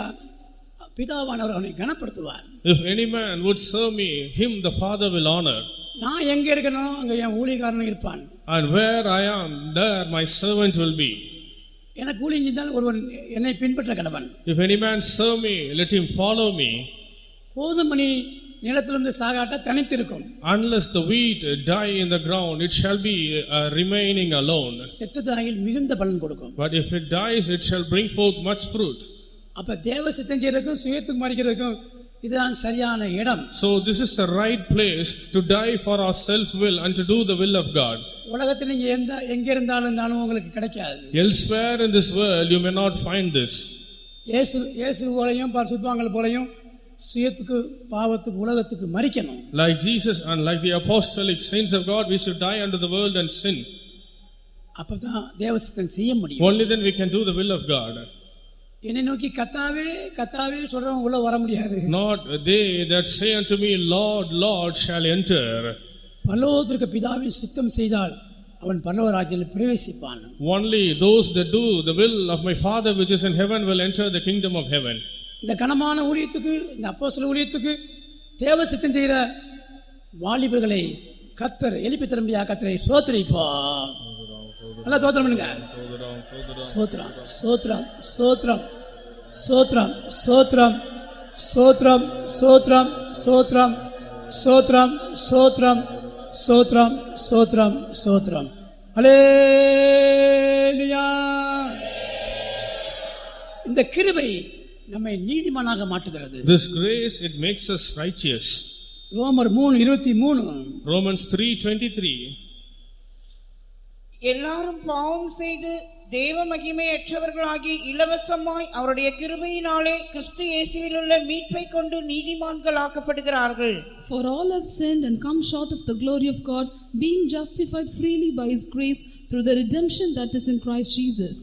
பிதாவானவர் அவனை கனப்படுத்துவார். If any man would serve me, him the Father will honor. நான் எங்க இருக்கணும் அங்க என் ஊழியக்காரன் இருப்பான். And where I am, there my servant will be. எனக்கு ஊழியம் செஞ்சால் ஒருவன் என்னை பின்பற்ற கடவன். If any man serve me, let him follow me. கோதுமணி நிலத்திலிருந்து சாகாட்ட தனித்திருக்கும். Unless the wheat die in the ground, it shall be remaining alone. செத்ததாயில் மிகுந்த பலன் கொடுக்கும். But if it dies, it shall bring forth much fruit. அப்ப தேவ சித்தம் செய்யறதுக்கும் சுயத்துக்கு மறிக்கிறதுக்கும் இதுதான் சரியான இடம். So this is the right place to die for our self will and to do the will of God. உலகத்தில் நீங்க எங்க இருந்தாலும் இந்த அனுபவம் உங்களுக்கு கிடைக்காது. Elsewhere in this world you may not find this. இயேசு போலயும் பரிசுத்தவான்கள் போலயும் சுயத்துக்கு பாவத்துக்கு உலகத்துக்கு மரிக்கணும். Like Jesus and like the apostolic saints of God, we should die unto the world and sin. அப்பதான் தேவ சித்தம் செய்ய முடியும். Only then we can do the will of God. என்னை நோக்கி கர்த்தாவே கர்த்தாவே சொல்றவங்க உள்ள வர முடியாது. Not they that say unto me, Lord, Lord, shall enter. பரலோகத்திற்கு பிதாவின் சித்தம் செய்தால் அவன் பரலோக ராஜ்யத்தில் பிரவேசிப்பான். Only those that do the will of my Father which is in heaven will enter the kingdom of heaven. இந்த கனமான ஊழியத்துக்கு, இந்த அப்போஸ்தல ஊழியத்துக்கு தேவ சித்தம் செய்கிற வாலிபர்களை கர்த்தர் எழுப்பி திரும்பியா கர்த்தரை ஸ்தோத்திரிப்பார். நல்லா ஸ்தோத்திரம் பண்ணுங்க. ஸ்தோத்திரம் ஸ்தோத்திரம் ஸ்தோத்திரம் ஸ்தோத்திரம் ஸ்தோத்திரம் ஸ்தோத்திரம் ஸ்தோத்திரம் ஸ்தோத்திரம் ஸ்தோத்திரம் ஸ்தோத்திரம் ஸ்தோத்திரம் ஸ்தோத்திரம் ஸ்தோத்திரம். ஹல்லேலூயா. இந்த கிருபை நம்மை நீதிமானாக மாற்றுகிறது. This grace, it makes us righteous. ரோமர் 3:23. Romans 3:23. எல்லாரும் பாவம் செய்து தேவ மகிமையற்றவர்களாகி இலவசமாய் அவருடைய கிருபையினாலே கிறிஸ்து இயேசுவிலுள்ள மீட்பை கொண்டு நீதிமான்கள் ஆக்கப்படுகிறார்கள். For all have sinned and come short of the glory of God, being justified freely by his grace through the redemption that is in Christ Jesus.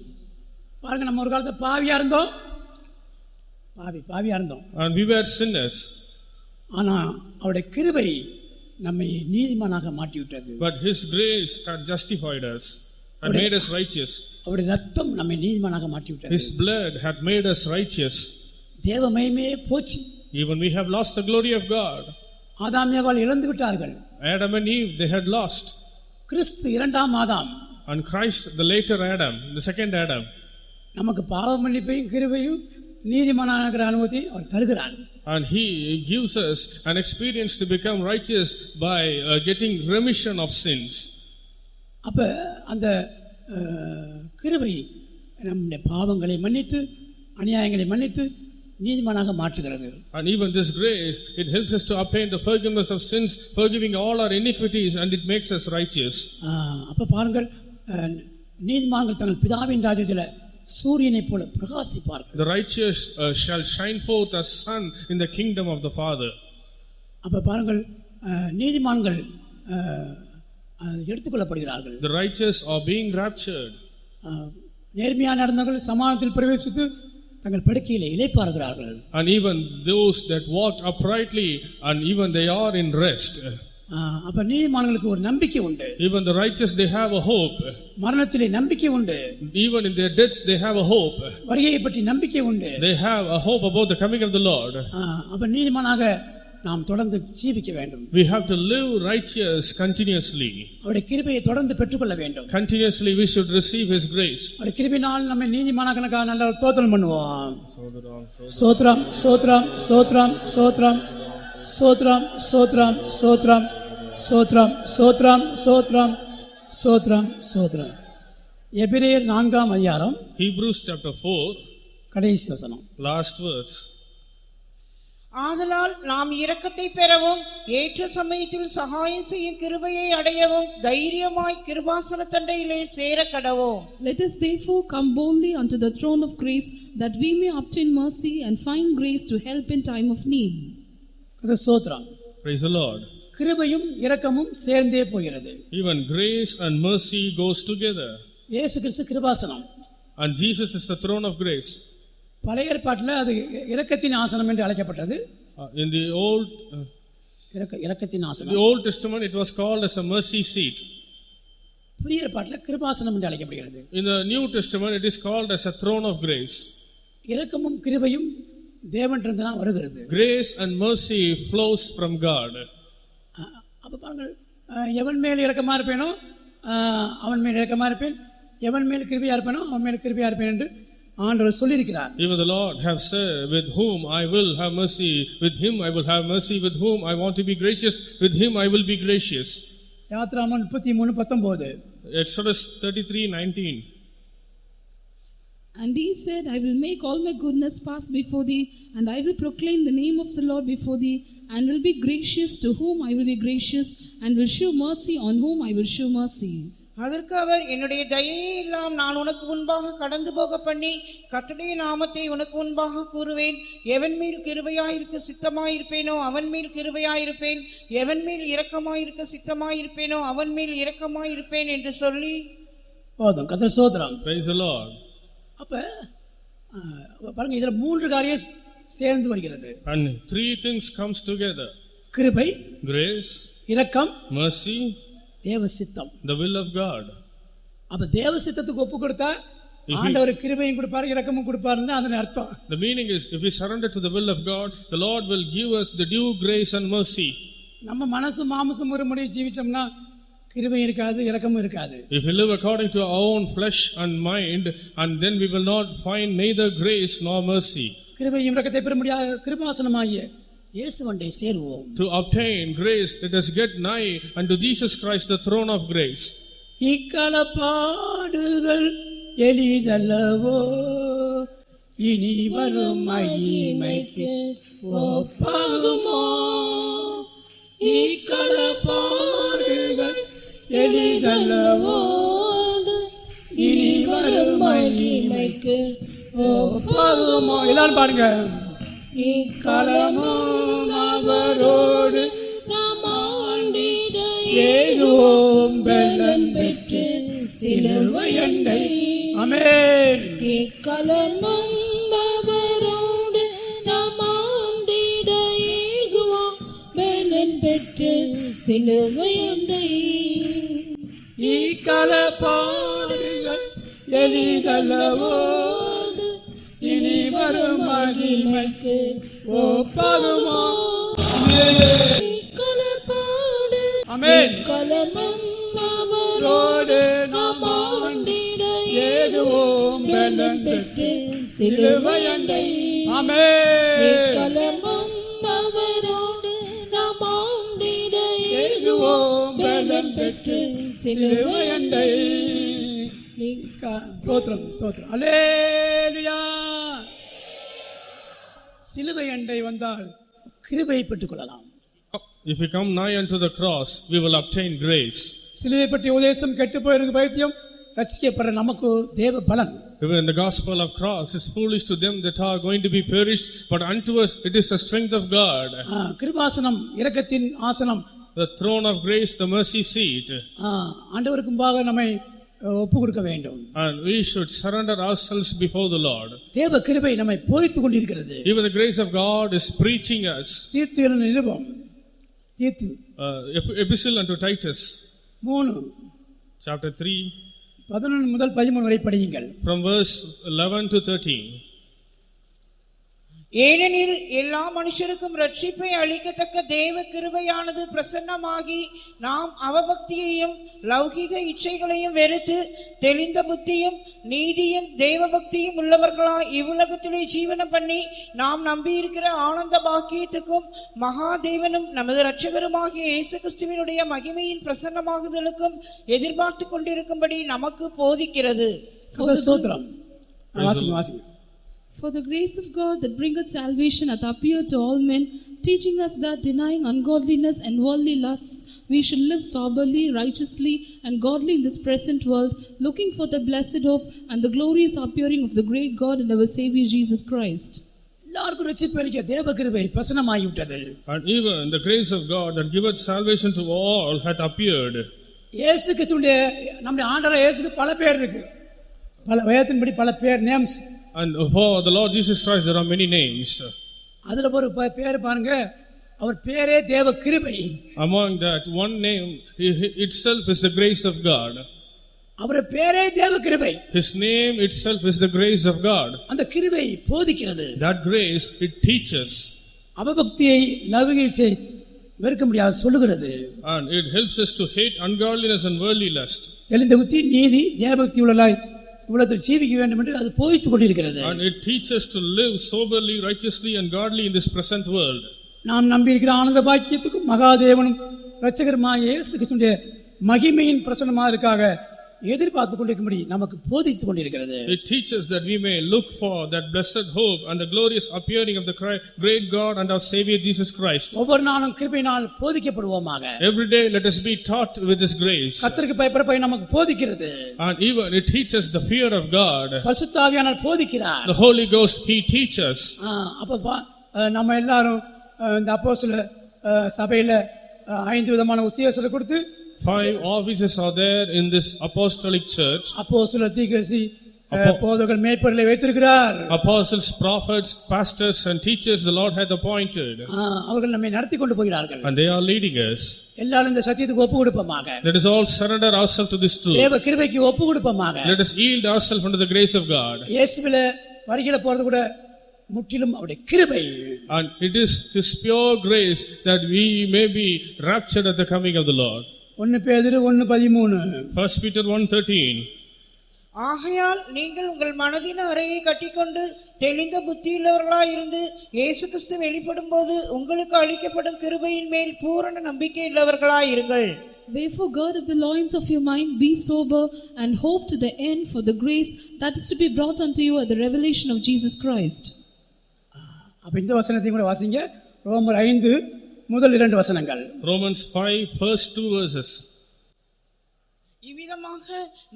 பாருங்க, நம்ம ஒரு காலத்துல பாவியா இருந்தோம். பாவியா இருந்தோம். And we were sinners. ஆனா அவருடைய கிருபை நம்மை நீதிமானாக மாற்றி விட்டது. But his grace had justified us and made us righteous. அவருடைய இரத்தம் நம்மை நீதிமானாக மாற்றி விட்டது. His blood had made us righteous. தேவ மகிமையே போச்சு. Even we have lost the glory of God. ஆதாம் ஏவாள் இழந்து விட்டார்கள். Adam and Eve, they had lost. கிறிஸ்து இரண்டாம் ஆதாம். And Christ, the later Adam, the second Adam. நமக்கு பாவ மன்னிப்பையும் கிருபையும் நீதிமானாகிற அனுபவத்தை அவர் தருகிறார். And he gives us an experience to become righteous by getting remission of sins. அப்ப அந்த கிருபை நம்முடைய பாவங்களை மன்னித்து அநியாயங்களை மன்னித்து நீதிமானாக மாற்றுகிறது. And even this grace, it helps us to obtain the forgiveness of sins, forgiving all our iniquities, and it makes us righteous. அப்ப பாருங்கள், நீதிமான்கள் தங்கள் பிதாவின் ராஜ்யத்தில் சூரியனைப் போல பிரகாசிப்பார்கள். The righteous shall shine forth as sun in the kingdom of the Father. அப்ப பாருங்கள், நீதிமான்கள் எடுத்துக்கொள்ளப்படுகிறார்கள். The righteous are being raptured. நேர்மையாக நடந்தவர்கள் சமாதானத்தில் பிரவேசித்து தங்கள் படுக்கையிலே இளைப்பாறுகிறார்கள். And even those that walked uprightly, and even they are in rest. அப்ப நீதிமான்களுக்கு ஒரு நம்பிக்கை உண்டு. Even the righteous, they have a hope. மரணத்திலே நம்பிக்கை உண்டு. Even in their deaths they have a hope. வருகையை பற்றி நம்பிக்கை உண்டு. They have a hope about the coming of the Lord. அப்ப நீதிமானாக நாம் தொடர்ந்து ஜீவிக்க வேண்டும். We have to live righteous continuously. அவருடைய கிருபையை தொடர்ந்து பெற்றுக்கொள்ள வேண்டும். Continuously we should receive his grace. அவருடைய கிருபையினால் நம்ம நீதிமானாக நல்ல ஸ்தோத்திரம் பண்ணுவோம். ஸ்தோத்திரம் ஸ்தோத்திரம் ஸ்தோத்திரம் ஸ்தோத்திரம் ஸ்தோத்திரம் ஸ்தோத்திரம் ஸ்தோத்திரம் ஸ்தோத்திரம் ஸ்தோத்திரம் ஸ்தோத்திரம் ஸ்தோத்திரம் ஸ்தோத்திரம். எபிரேயர் 4ஆம் அதிகாரம், Hebrews chapter 4, கடைசி வசனம், last verse. ஆதலால் நாம் இரக்கத்தை பெறவும் ஏற்ற சமயத்தில் சகாயம் செய்யும் கிருபையை அடையவும் தைரியமாய் கிருபாசன தண்டையிலே சேர கடவோம். Let us therefore come boldly unto the throne of grace, that we may obtain mercy and find grace to help in time of need. அது ஸ்தோத்திரம். Praise the Lord. கிருபையும் இரக்கமும் சேர்ந்தே போகிறது. Even grace and mercy goes together. இயேசு கிறிஸ்து கிருபாசனம், and Jesus is the throne of grace. பழைய ஏற்பாட்டில் அது இரக்கத்தின் ஆசனம் என்று அழைக்கப்பட்டது. In the old இரக்கத்தின் ஆசனம், the Old Testament, it was called as a mercy seat. புதிய ஏற்பாட்டில் கிருபாசனம் என்று அழைக்கப்படுகிறது. In the New Testament, it is called as a throne of grace. இரக்கமும் கிருபையும் தேவனிடமிருந்து தான் வருகிறது. Grace and mercy flows from God. அப்ப பாருங்கள், எவன் மேல் இரக்கமா இருப்பேனோ அவன் மேல் இரக்கமா இருப்பேன், எவன் மேல் கிருபையா இருப்பேனோ அவன் மேல் கிருபையா இருப்பேன் என்று ஆண்டவர் சொல்லியிருக்கிறார். Even the Lord have said, with whom I will have mercy, with him I will have mercy, with whom I want to be gracious, with him I will be gracious. யாத்ராகமம் 33:19. Exodus 33:19. And he said, I will make all my goodness pass before thee, and I will proclaim the name of the Lord before thee, and will be gracious to whom I will be gracious, and will show mercy on whom I will show mercy. அதற்கு அவர், என்னுடைய தயையை எல்லாம் நான் உனக்கு முன்பாக கடந்து போக பண்ணி கர்த்தருடைய நாமத்தை உனக்கு முன்பாக கூறுவேன். எவன் மேல் கிருபையாயிருக்க சித்தமாயிருப்பேனோ அவன் மேல் கிருபையாயிருப்பேன், எவன் மேல் இரக்கமாயிருக்க சித்தமாயிருப்பேனோ அவன் மேல் இரக்கமாயிருப்பேன் என்று சொல்லி போதும். கர்த்தர் ஸ்தோத்திரம். Praise the Lord. அப்ப பாருங்க, இதுல 3 காரியம் சேர்ந்து வருகிறது. And 3 things comes together. கிருபை, Grace, இரக்கம், mercy, தேவ சித்தம். the will of God. அப்ப தேவ சித்தத்துக்கு ஒப்பு கொடுத்தா ஆண்டவர் கிருபையும் கொடுப்பாரு, இரக்கமும் கொடுப்பாருன்னு அதன் அர்த்தம். The meaning is, if we surrender to the will of God, the Lord will give us the due grace and mercy. நம்ம மனசு மாம்சம் ஒரு முறை ஜீவிச்சோம்னா கிருபை இருக்காது, இரக்கமும் இருக்காது. If we live according to our own flesh and mind, and then we will not find neither grace nor mercy. கிருபையும் இரக்கத்தை பெற முடியாத கிருபாசனமாகிய இயேசுவண்டை சேருவோம். To obtain grace, let us get nigh unto Jesus Christ, the throne of grace. இக்கலப்பாடுகள் எளிதல்லவோ, இனி வரும் மகிமைக்கு ஒப்பாகுமோ. இக்கலப்பாடுகள் எளிதல்லவோ, இனி வரும் மகிமைக்கு ஒப்பாகுமோ. எல்லாரும் பாருங்க. இக்காலமும் அவரோடு நாம் ஆண்டிட ஏகுவோம் பலன் பெற்று சிலுவையண்டை. ஆமென். இக்காலமும் அவரோடு நாம் ஆண்டிட ஏகுவோம் பலன் பெற்று சிலுவையண்டை. இக்கலப்பாடுகள் எளிதல்லவோ, இனி வரும் மகிமைக்கு ஒப்பாகுமோ. ஆமென். கலமும் அவரோடு நாம் ஆண்டிட ஏகுவோம் பலன் பெற்று சிலுவையண்டை. ஆமென். கலமும் ஓடுவோம் பலன் பெற்று சிலுவை அண்டை. தோத்திரம் தோத்திரம் அல்லேலூயா. சிலுவை அண்டை வந்தால் கிருபையை பெற்றுக் கொள்ளலாம். If we come nigh unto the cross, we will obtain grace. சிலுவை பற்றிய உபதேசம் கெட்டு போயிருக்கு பைத்தியம், ரட்சிக்கப்படுற நமக்கு தேவ பலன். Even the gospel of cross is foolish to them that are going to be perished, but unto us it is the strength of God. கிருபாசனம் இரக்கத்தின் ஆசனம், The throne of grace, the mercy seat. ஆண்டவருக்கு முன்பாக நம்மை ஒப்பு கொடுக்க வேண்டும். And we should surrender ourselves before the Lord. தேவ கிருபை நம்மை போதித்துக் கொண்டிருக்கிறது. Even the grace of God is preaching us. தீத்து நிருபம், தீத்து Epistle unto Titus, 3 chapter 3, 11 முதல் 13 வரை படியுங்கள். from verse 11 to 13. ஏனெனில் எல்லா மனுஷருக்கும் ரட்சிப்பை அளிக்கத்தக்க தேவ கிருபையானது பிரசன்னமாகி, நாம் அவபக்தியையும் லௌகிக இச்சைகளையும் வெறுத்து தெளிந்த புத்தியும் நீதியும் தேவ பக்தியும் உள்ளவர்களாய் இவ்வுலகத்திலே ஜீவனம் பண்ணி, நாம் நம்பியிருக்கிற ஆனந்த பாக்கியத்துக்கும் மகாதேவனும் நமது இரட்சகருமாகிய இயேசு கிறிஸ்துவினுடைய மகிமையின் பிரசன்னமாகுதலுக்கும் எதிர்பார்த்து கொண்டிருக்கும்படி நமக்கு போதிக்கிறது. ஸ்தோத்திரம். வாசிங்க வாசிங்க. For the grace of God that bringeth salvation hath appeared to all men, teaching us that, denying ungodliness and worldly lusts, we should live soberly, righteously, and godly in this present world, looking for the blessed hope and the glorious appearing of the great God and our Savior Jesus Christ. எல்லாருக்கும் ரட்சிப்பு அளிக்க தேவ கிருபை பிரசன்னமாகிவிட்டது. And even the grace of God that giveth salvation to all hath appeared. இயேசு கிறிஸ்துவினுடைய நம்முடைய ஆண்டவர் இயேசுக்கு பல பேர் இருக்கு. பல வேதத்தின்படி பல பேர், names. And for the Lord Jesus Christ there are many names. அதுல ஒரு பேர் பாருங்க, அவர் பேரே தேவ கிருபை. Among that one name itself is the grace of God. அவர் பேரே தேவ கிருபை. His name itself is the grace of God. அந்த கிருபை போதிக்கிறது. That grace, it teaches. அவபக்தியை லௌகிகத்தை வெறுக்க முடியாது சொல்லுகிறது. And it helps us to hate ungodliness and worldly lust. தெளிந்த புத்தி நீதி தேவபக்தி உள்ளலாய் இவ்வளவு ஜீவிக்க வேண்டும் என்று அது போதித்துக் கொண்டிருக்கிறது. And it teaches to live soberly, righteously and godly in this present world. நாம் நம்பியிருக்கிற ஆனந்த பாக்கியத்துக்கும் மகாதேவனும் இரட்சகருமாகிய இயேசு கிறிஸ்துவினுடைய மகிமையின் பிரசன்னமாவதற்காக எதிர்பார்த்து கொண்டிருக்கும்படி நமக்கு போதித்துக் கொண்டிருக்கிறது. It teaches that we may look for that blessed hope and the glorious appearing of the great God and our Savior Jesus Christ. ஒவ்வொரு நாளும் கிருபையினால் போதிக்கப்படுவோமாக. Every day let us be taught with His grace. கர்த்தருக்கு பயப்பட நமக்கு போதிக்கிறது. And even it teaches the fear of God. பரிசுத்த ஆவியானவர் போதிக்கிறார். The Holy Ghost, He teaches. அப்ப நம்ம எல்லாரும் இந்த அப்போஸ்தல சபையில 5 விதமான உத்தியோகங்களை கொடுத்து 5 offices are there in this apostolic church. அப்போஸ்தல, தீர்க்கதரிசி, போதகர், மேய்ப்பர்களை வைத்திருக்கிறார். Apostles, prophets, pastors and teachers the Lord hath appointed. அவர்கள் நம்மை நடத்தி கொண்டு போகிறார்கள். And they are leading us. எல்லாரும் இந்த சத்தியத்துக்கு ஒப்பு கொடுப்போமாக. Let us all surrender ourselves to this truth. தேவ கிருபைக்கு ஒப்பு கொடுப்போமாக. Let us yield ourselves unto the grace of God. இயேசுவில வருகையில போறது கூட முற்றிலும் அவருடைய கிருபை. And it is His pure grace that we may be raptured at the coming of the Lord. 1 பேதுரு 1:13. 1 Peter 1:13. ஆகையால் நீங்கள் உங்கள் மனதின் அறையை கட்டிக்கொண்டு தெளிந்த புத்தியுள்ளவர்களாய் இருந்து இயேசு கிறிஸ்து வெளிப்படும் போது உங்களுக்கு அளிக்கப்படும் கிருபையின் மேல் பூரண நம்பிக்கை உள்ளவர்களாய் இருங்கள். Wherefore gird up the loins of your mind, be sober, and hope to the end for the grace that is to be brought unto you at the revelation of Jesus Christ. அப்ப இந்த வசனத்தையும் கூட வாசிங்க. ரோமர் 5 முதல் 2 வசனங்கள். Romans 5 first 2 verses. இவ்விதமாக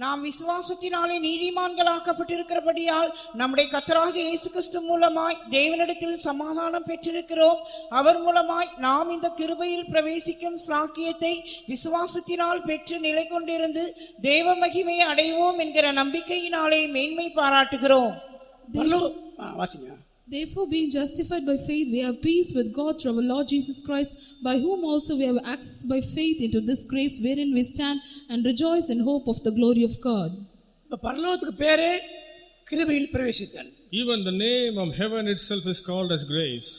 நாம் விசுவாசத்தினாலே நீதிமான்களாக்கப்பட்டிருக்கிறபடியால் நம்முடைய கர்த்தராகிய இயேசு கிறிஸ்து மூலமாய் தேவனிடத்தில் சமாதானம் பெற்றிருக்கிறோம். அவர் மூலமாய் நாம் இந்த கிருபையில் பிரவேசிக்கும் ஸ்லாக்கியத்தை விசுவாசத்தினால் பெற்று நிலை கொண்டிருந்து தேவ மகிமையை அடைவோம் என்கிற நம்பிக்கையினாலே மேன்மை பாராட்டுகிறோம். வாசிங்க. Therefore, being justified by faith, we have peace with God through our Lord Jesus Christ, by whom also we have access by faith into this grace wherein we stand and rejoice in hope of the glory of God. பரலோகத்துக்கு பேரே கிருபையில் பிரவேசித்தல். Even the name of heaven itself is called as grace.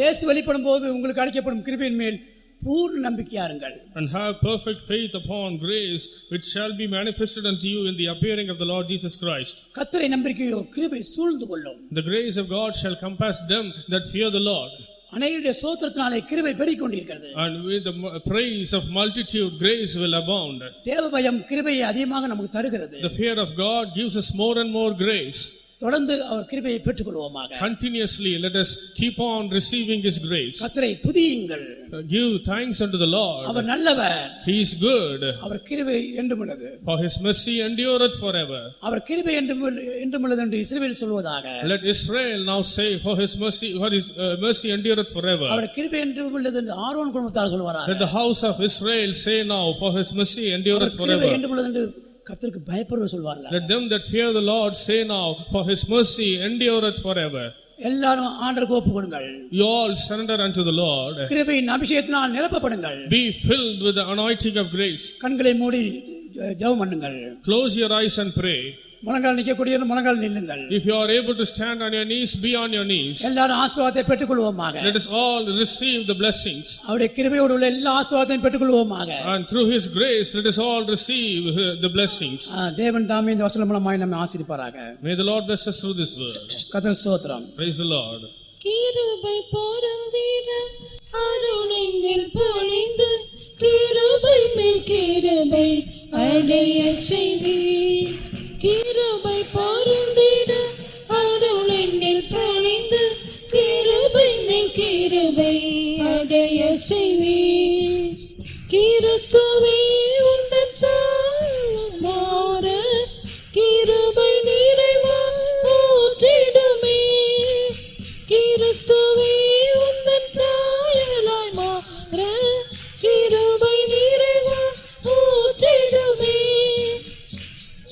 இயேசு வெளிப்படும் போது உங்களுக்கு அளிக்கப்படும் கிருபையின் மேல் பூர்ண நம்பிக்கையாருங்கள். And have perfect faith upon grace which shall be manifested unto you in the appearing of the Lord Jesus Christ. கர்த்தரை நம்பிக்கையோ கிருபை சூழ்ந்து கொள்ளும். The grace of God shall compass them that fear the Lord. அநேகருடைய ஸ்தோத்திரத்தினாலே கிருபை பெருகிக் கொண்டிருக்கிறது. And with the praise of multitude, grace will abound. தேவ பயம் கிருபையை அதிகமாக நமக்கு தருகிறது. The fear of God gives us more and more grace. தொடர்ந்து அவர் கிருபையை பெற்றுக்கொள்வோமாக. Continuously let us keep on receiving His grace. கர்த்தரை துதியுங்கள். Give thanks unto the Lord. அவர் நல்லவர். He is good. அவர் கிருபை என்றும் உள்ளது. For His mercy endureth forever. அவர் கிருபை என்றும் உள்ளது என்று இஸ்ரவேல் சொல்வதாக. Let Israel now say, for His mercy endureth forever. அவர் கிருபை என்றும் உள்ளது என்று ஆரோன் குடும்பத்தார் சொல்வார்கள். Let the house of Israel say now, for His mercy endureth forever. கிருபை என்றும் உள்ளது என்று கர்த்தருக்கு பயப்படுவர் சொல்வார்கள். Let them that fear the Lord say now, for His mercy endureth forever. எல்லாரும் ஆண்டவருக்கு ஒப்பு கொடுங்கள். You all surrender unto the Lord. கிருபையின் அபிஷேகத்தினால் நிரப்பப்படுங்கள். Be filled with the anointing of grace. கண்களை மூடி ஜெபம் பண்ணுங்கள். Close your eyes and pray. முழங்கால் நிற்கக்கூடியவர்கள் முழங்கால் நில்லுங்கள். If you are able to stand on your knees, be on your knees. எல்லாரும் ஆசீர்வாதத்தை பெற்றுக்கொள்வோமாக. Let us all receive the blessings. அவருடைய கிருபையோடு உள்ள எல்லா ஆசீர்வாதத்தையும் பெற்றுக்கொள்வோமாக. And through His grace, let us all receive the blessings. தேவன் தாமே இந்த வசனம் மூலமாய் நம்மை ஆசீர்வதிப்பாராக. May the Lord bless us through this word. கர்த்தர் ஸ்தோத்திரம். Praise the Lord. கிருபை பொருந்திட அருளினில் பொழிந்து கிருபை மேல் கிருபை அடைய செய்வீர். கிருபை பொருந்திட அருளினில் பொழிந்து கிருபை மேல் கிருபை அடைய செய்வீர். கிறிஸ்துவே உந்தன் சாயல் மாற கிருபை நிறைவாய் ஊற்றிடுமே. கிறிஸ்துவே உந்தன் சாயலாய் மாற கிருபை நிறைவாய் ஊற்றிடுமே.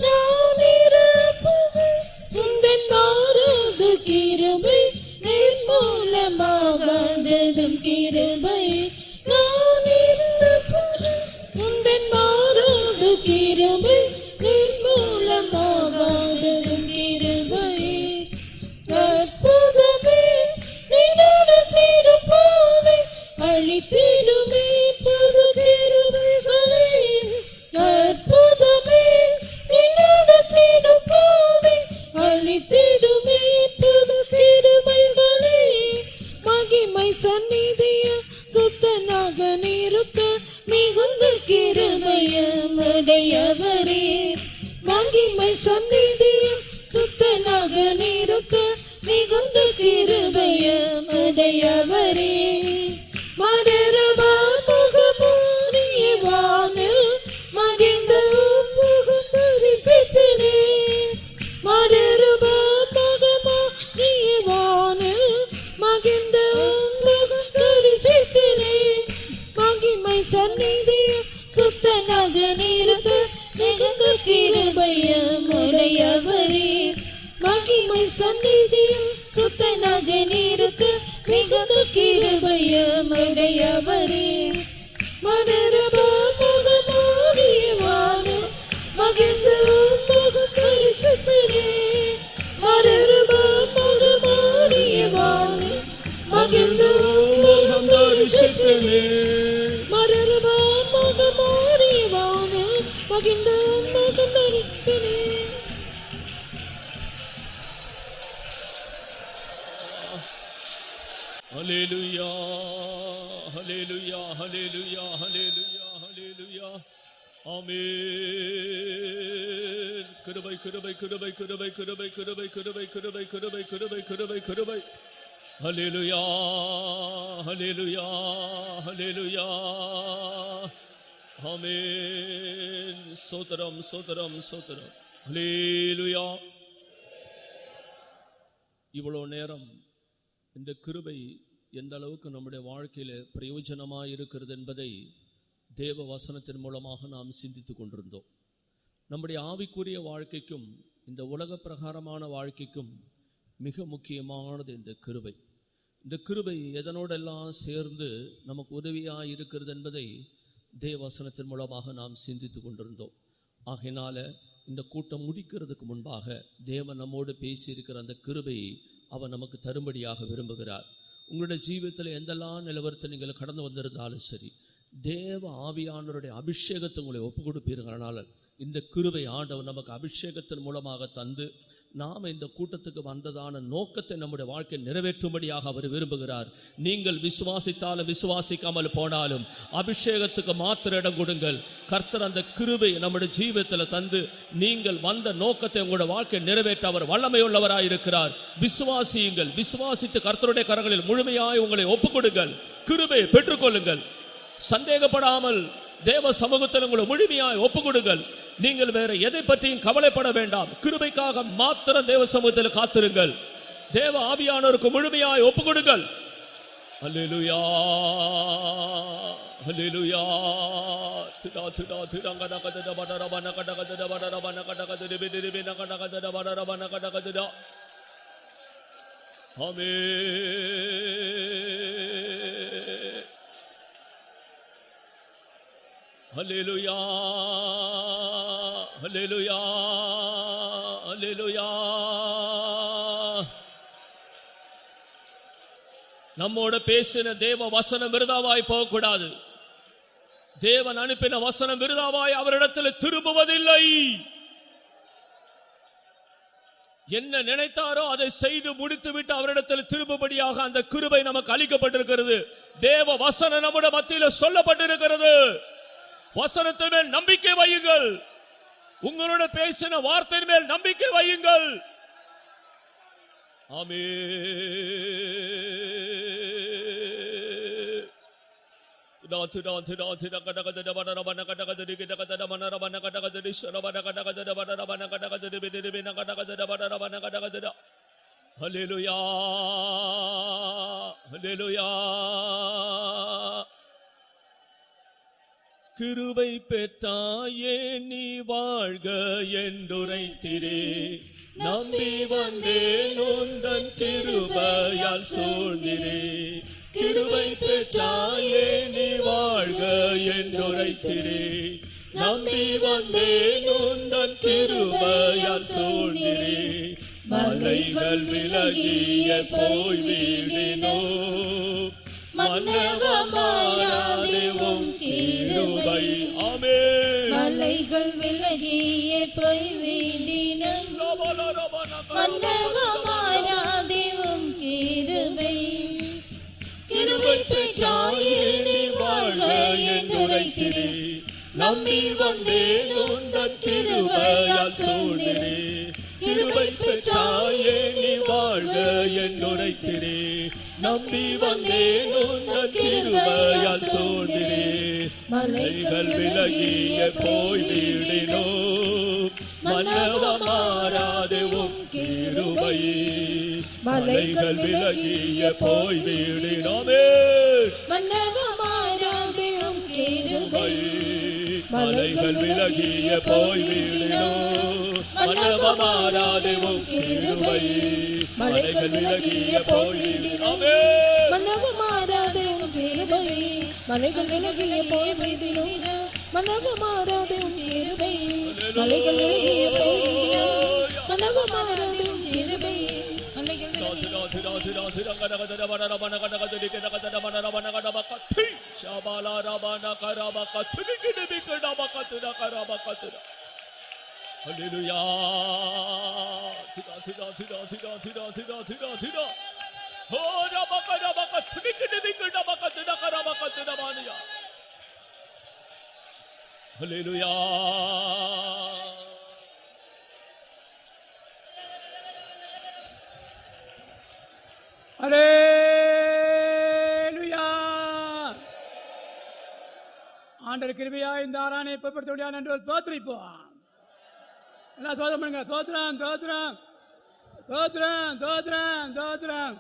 நான் இருப்பது உந்தன் மாறுது கிருபை நிர்மூலமாகாததும் கிருபை. நான் இருப்பது உந்தன் மாறுது கிருபை நிர்மூலமாகாததும் கிருபை. அற்புதமே நின்னோட திருப்பாவை அழித்திடுமே புது கிருபைகளை. அற்புதமே நின்னோட திருப்பாவை அழித்திடுமே புது கிருபைகளை. மகிமை சந்நிதியில் சுத்தனாக நிறுத்த மிகுந்த கிருபையும் உடையவரே. மகிமை சந்நிதியில் சுத்தனாக நிறுத்த மிகுந்த கிருபையும் உடையவரே. மரரபா முகமூடிய வானில் மகிழ்ந்த முகம் தரிசிப்பினே. மரரபா முகமூடிய வானில் மகிழ்ந்த முகம் தரிசிப்பினே. மகிமை சந்நிதியில் சுத்தனாக நிறுத்த மிகுந்த கிருபையும் உடையவரே. மகிமை சந்நிதியில் சுத்தனாக நிறுத்த மிகுந்த கிருபையும் உடையவரே. மனரபா முகமூடிய வானம் மகிழ்ந்த முகம் தரிசிப்பினே. மனரபா முகமூடிய வானம் மகிழ்ந்த முகம் தரிசிப்பினே. மனரபா முகமூடிய வானம் மகிழ்ந்த முகம் தரிசிப்பினே. Hallelujah, hallelujah, hallelujah, hallelujah, hallelujah. Amen. Kurubai, kurubai, kurubai, kurubai, kurubai, kurubai, kurubai, kurubai, kurubai, kurubai, kurubai, kurubai. Hallelujah, hallelujah, hallelujah. Amen. Sotram, sotram, sotram. Hallelujah. இவ்வளவு நேரம் இந்த கிருபை எந்த அளவுக்கு நம்முடைய வாழ்க்கையில் பிரயோஜனமாக இருக்கிறது என்பதை தேவ வசனத்தின் மூலமாக நாம் சிந்தித்து கொண்டிருந்தோம். நம்முடைய ஆவிக்குரிய வாழ்க்கைக்கும் இந்த உலக பிரகாரமான வாழ்க்கைக்கும் மிக முக்கியமானது இந்த கிருபை. இந்த கிருபை எதனோடெல்லாம் சேர்ந்து நமக்கு உதவியாக இருக்கிறது என்பதை தேவ வசனத்தின் மூலமாக நாம் சிந்தித்து கொண்டிருந்தோம். ஆகையினால இந்த கூட்டம் முடிக்கிறதுக்கு முன்பாக தேவன் நம்மோடு பேசியிருக்கிற அந்த கிருபையை அவர் நமக்கு தரும்படியாக விரும்புகிறார். உங்களுடைய ஜீவிதத்தில் எந்தெல்லாம் நிலவரத்தை நீங்கள் கடந்து வந்திருந்தாலும் சரி, தேவ ஆவியானவருடைய அபிஷேகத்தை உங்களை ஒப்பு கொடுப்பீர்களானால் இந்த கிருபை ஆண்டவர் நமக்கு அபிஷேகத்தின் மூலமாக தந்து நாம் இந்த கூட்டத்துக்கு வந்ததான நோக்கத்தை நம்முடைய வாழ்க்கை நிறைவேற்றும்படியாக அவர் விரும்புகிறார். நீங்கள் விசுவாசித்தாலும் விசுவாசிக்காமல் போனாலும் அபிஷேகத்துக்கு மாத்திர இடம் கொடுங்கள். கர்த்தர் அந்த கிருபை நம்முடைய ஜீவிதத்தில் தந்து நீங்கள் வந்த நோக்கத்தை உங்களுடைய வாழ்க்கை நிறைவேற்ற அவர் வல்லமையுள்ளவராய் இருக்கிறார். விசுவாசியுங்கள். விசுவாசித்து கர்த்தருடைய கரங்களில் முழுமையாய் உங்களை ஒப்புக் கொடுங்கள். கிருபையை பெற்றுக்கொள்ளுங்கள். சந்தேகப்படாமல் தேவ சமூகத்தில் உங்களை முழுமையாய் ஒப்புக் கொடுங்கள். நீங்கள் வேற எதை பற்றியும் கவலைப்பட வேண்டாம். கிருபைக்காக மாத்திரம் தேவ சமூகத்தில் காத்திருங்கள். தேவ ஆவியானவருக்கு முழுமையாய் ஒப்புக் கொடுங்கள். அல்லேலூயா, அல்லேலூயா. திடா திடா திடங்கட கதட படரபன கடகதட படரபன கடகதட பிடிபின கடகதட படரபன கடகதட. ஆமென். ஹல்லேலூயா, ஹல்லேலூயா, ஹல்லேலூயா. நம்மோட பேசின தேவ வசனம் விருதாவாய் போகக்கூடாது. தேவன் அனுப்பின வசனம் விருதாவாய் அவரிடத்தில் திரும்புவதில்லை. என்ன நினைத்தாரோ அதை செய்து முடித்துவிட்டு அவரிடத்தில் திரும்பும்படியாக அந்த கிருபை நமக்கு அளிக்கப்பட்டிருக்கிறது. தேவ வசனம் நம்முடைய மத்தியில் சொல்லப்பட்டிருக்கிறது. வசனத்தின் மேல் நம்பிக்கை வையுங்கள். உங்களோட பேசின வார்த்தையின் மேல் நம்பிக்கை வையுங்கள். ஹல்லேலூயா, ஹல்லேலூயா. கிருபை பெற்றாயே நீ வாழ்க என்றுரைத்திரே. நம்பி வந்தேன் உந்தன் கிருபையால் சூழ்ந்திரே. கிருபை பெற்றாயே நீ வாழ்க என்றுரைத்திரே. நம்பி வந்தேன் உந்தன் கிருபையால் சூழ்ந்திரே. மலைகள் விலகிய போய் வீடினோ. மன்னவமாராதேவும் கிருபை. ஆமென். மலைகள் விலகிய போய் வீடினும் மன்னவமாராதேவும் கிருபை. கிருபை பெற்றாயே நீ வாழ்க என்றுரைத்திரே. நம்பி வந்தேன் உந்தன் கிருபையால் சூழ்ந்திரே. கிருபை பெற்றாயே நீ வாழ்க என்றுரைத்திரே. நம்பி வந்தேன் உந்தன் கிருபையால் சூழ்ந்திரே. மலைகள் விலகிய போய் வீடினோ. மன்னவமாராதேவும் கிருபை. மலைகள் விலகிய போய் வீடினோமே. மன்னவமாராதேவும் கிருபை. மலைகள் விலகிய போய் வீடினோ. மன்னவமாராதேவும் கிருபை. மலைகள் விலகிய போய் வீடினோமே. மன்னவமாராதேவும் கிருபை. மலைகள் விலகிய போய் வீடினோ. மன்னவமாராதேவும் கிருபை. மலைகள் விலகிய போய் வீடினோ. மன்னவமாராதேவும் கிருபை. மலைகள் ஹல்லேலூயா. திடா திடா திடா திடா திடா திடா திடா திடா. ஓ ரபக ரபக திடிகிடிகிட ரபக திடா ரபக திடமானியா. ஹல்லேலூயா. அல்லேலூயா. ஆண்டவர் கிருபையா இந்த ஆராதனை பொறுப்படுத்த நன்றி தோத்திரிப்போம். எல்லாம் சோதனை பண்ணுங்க. தோத்திரம் தோத்திரம் தோத்திரம் தோத்திரம் தோத்திரம்.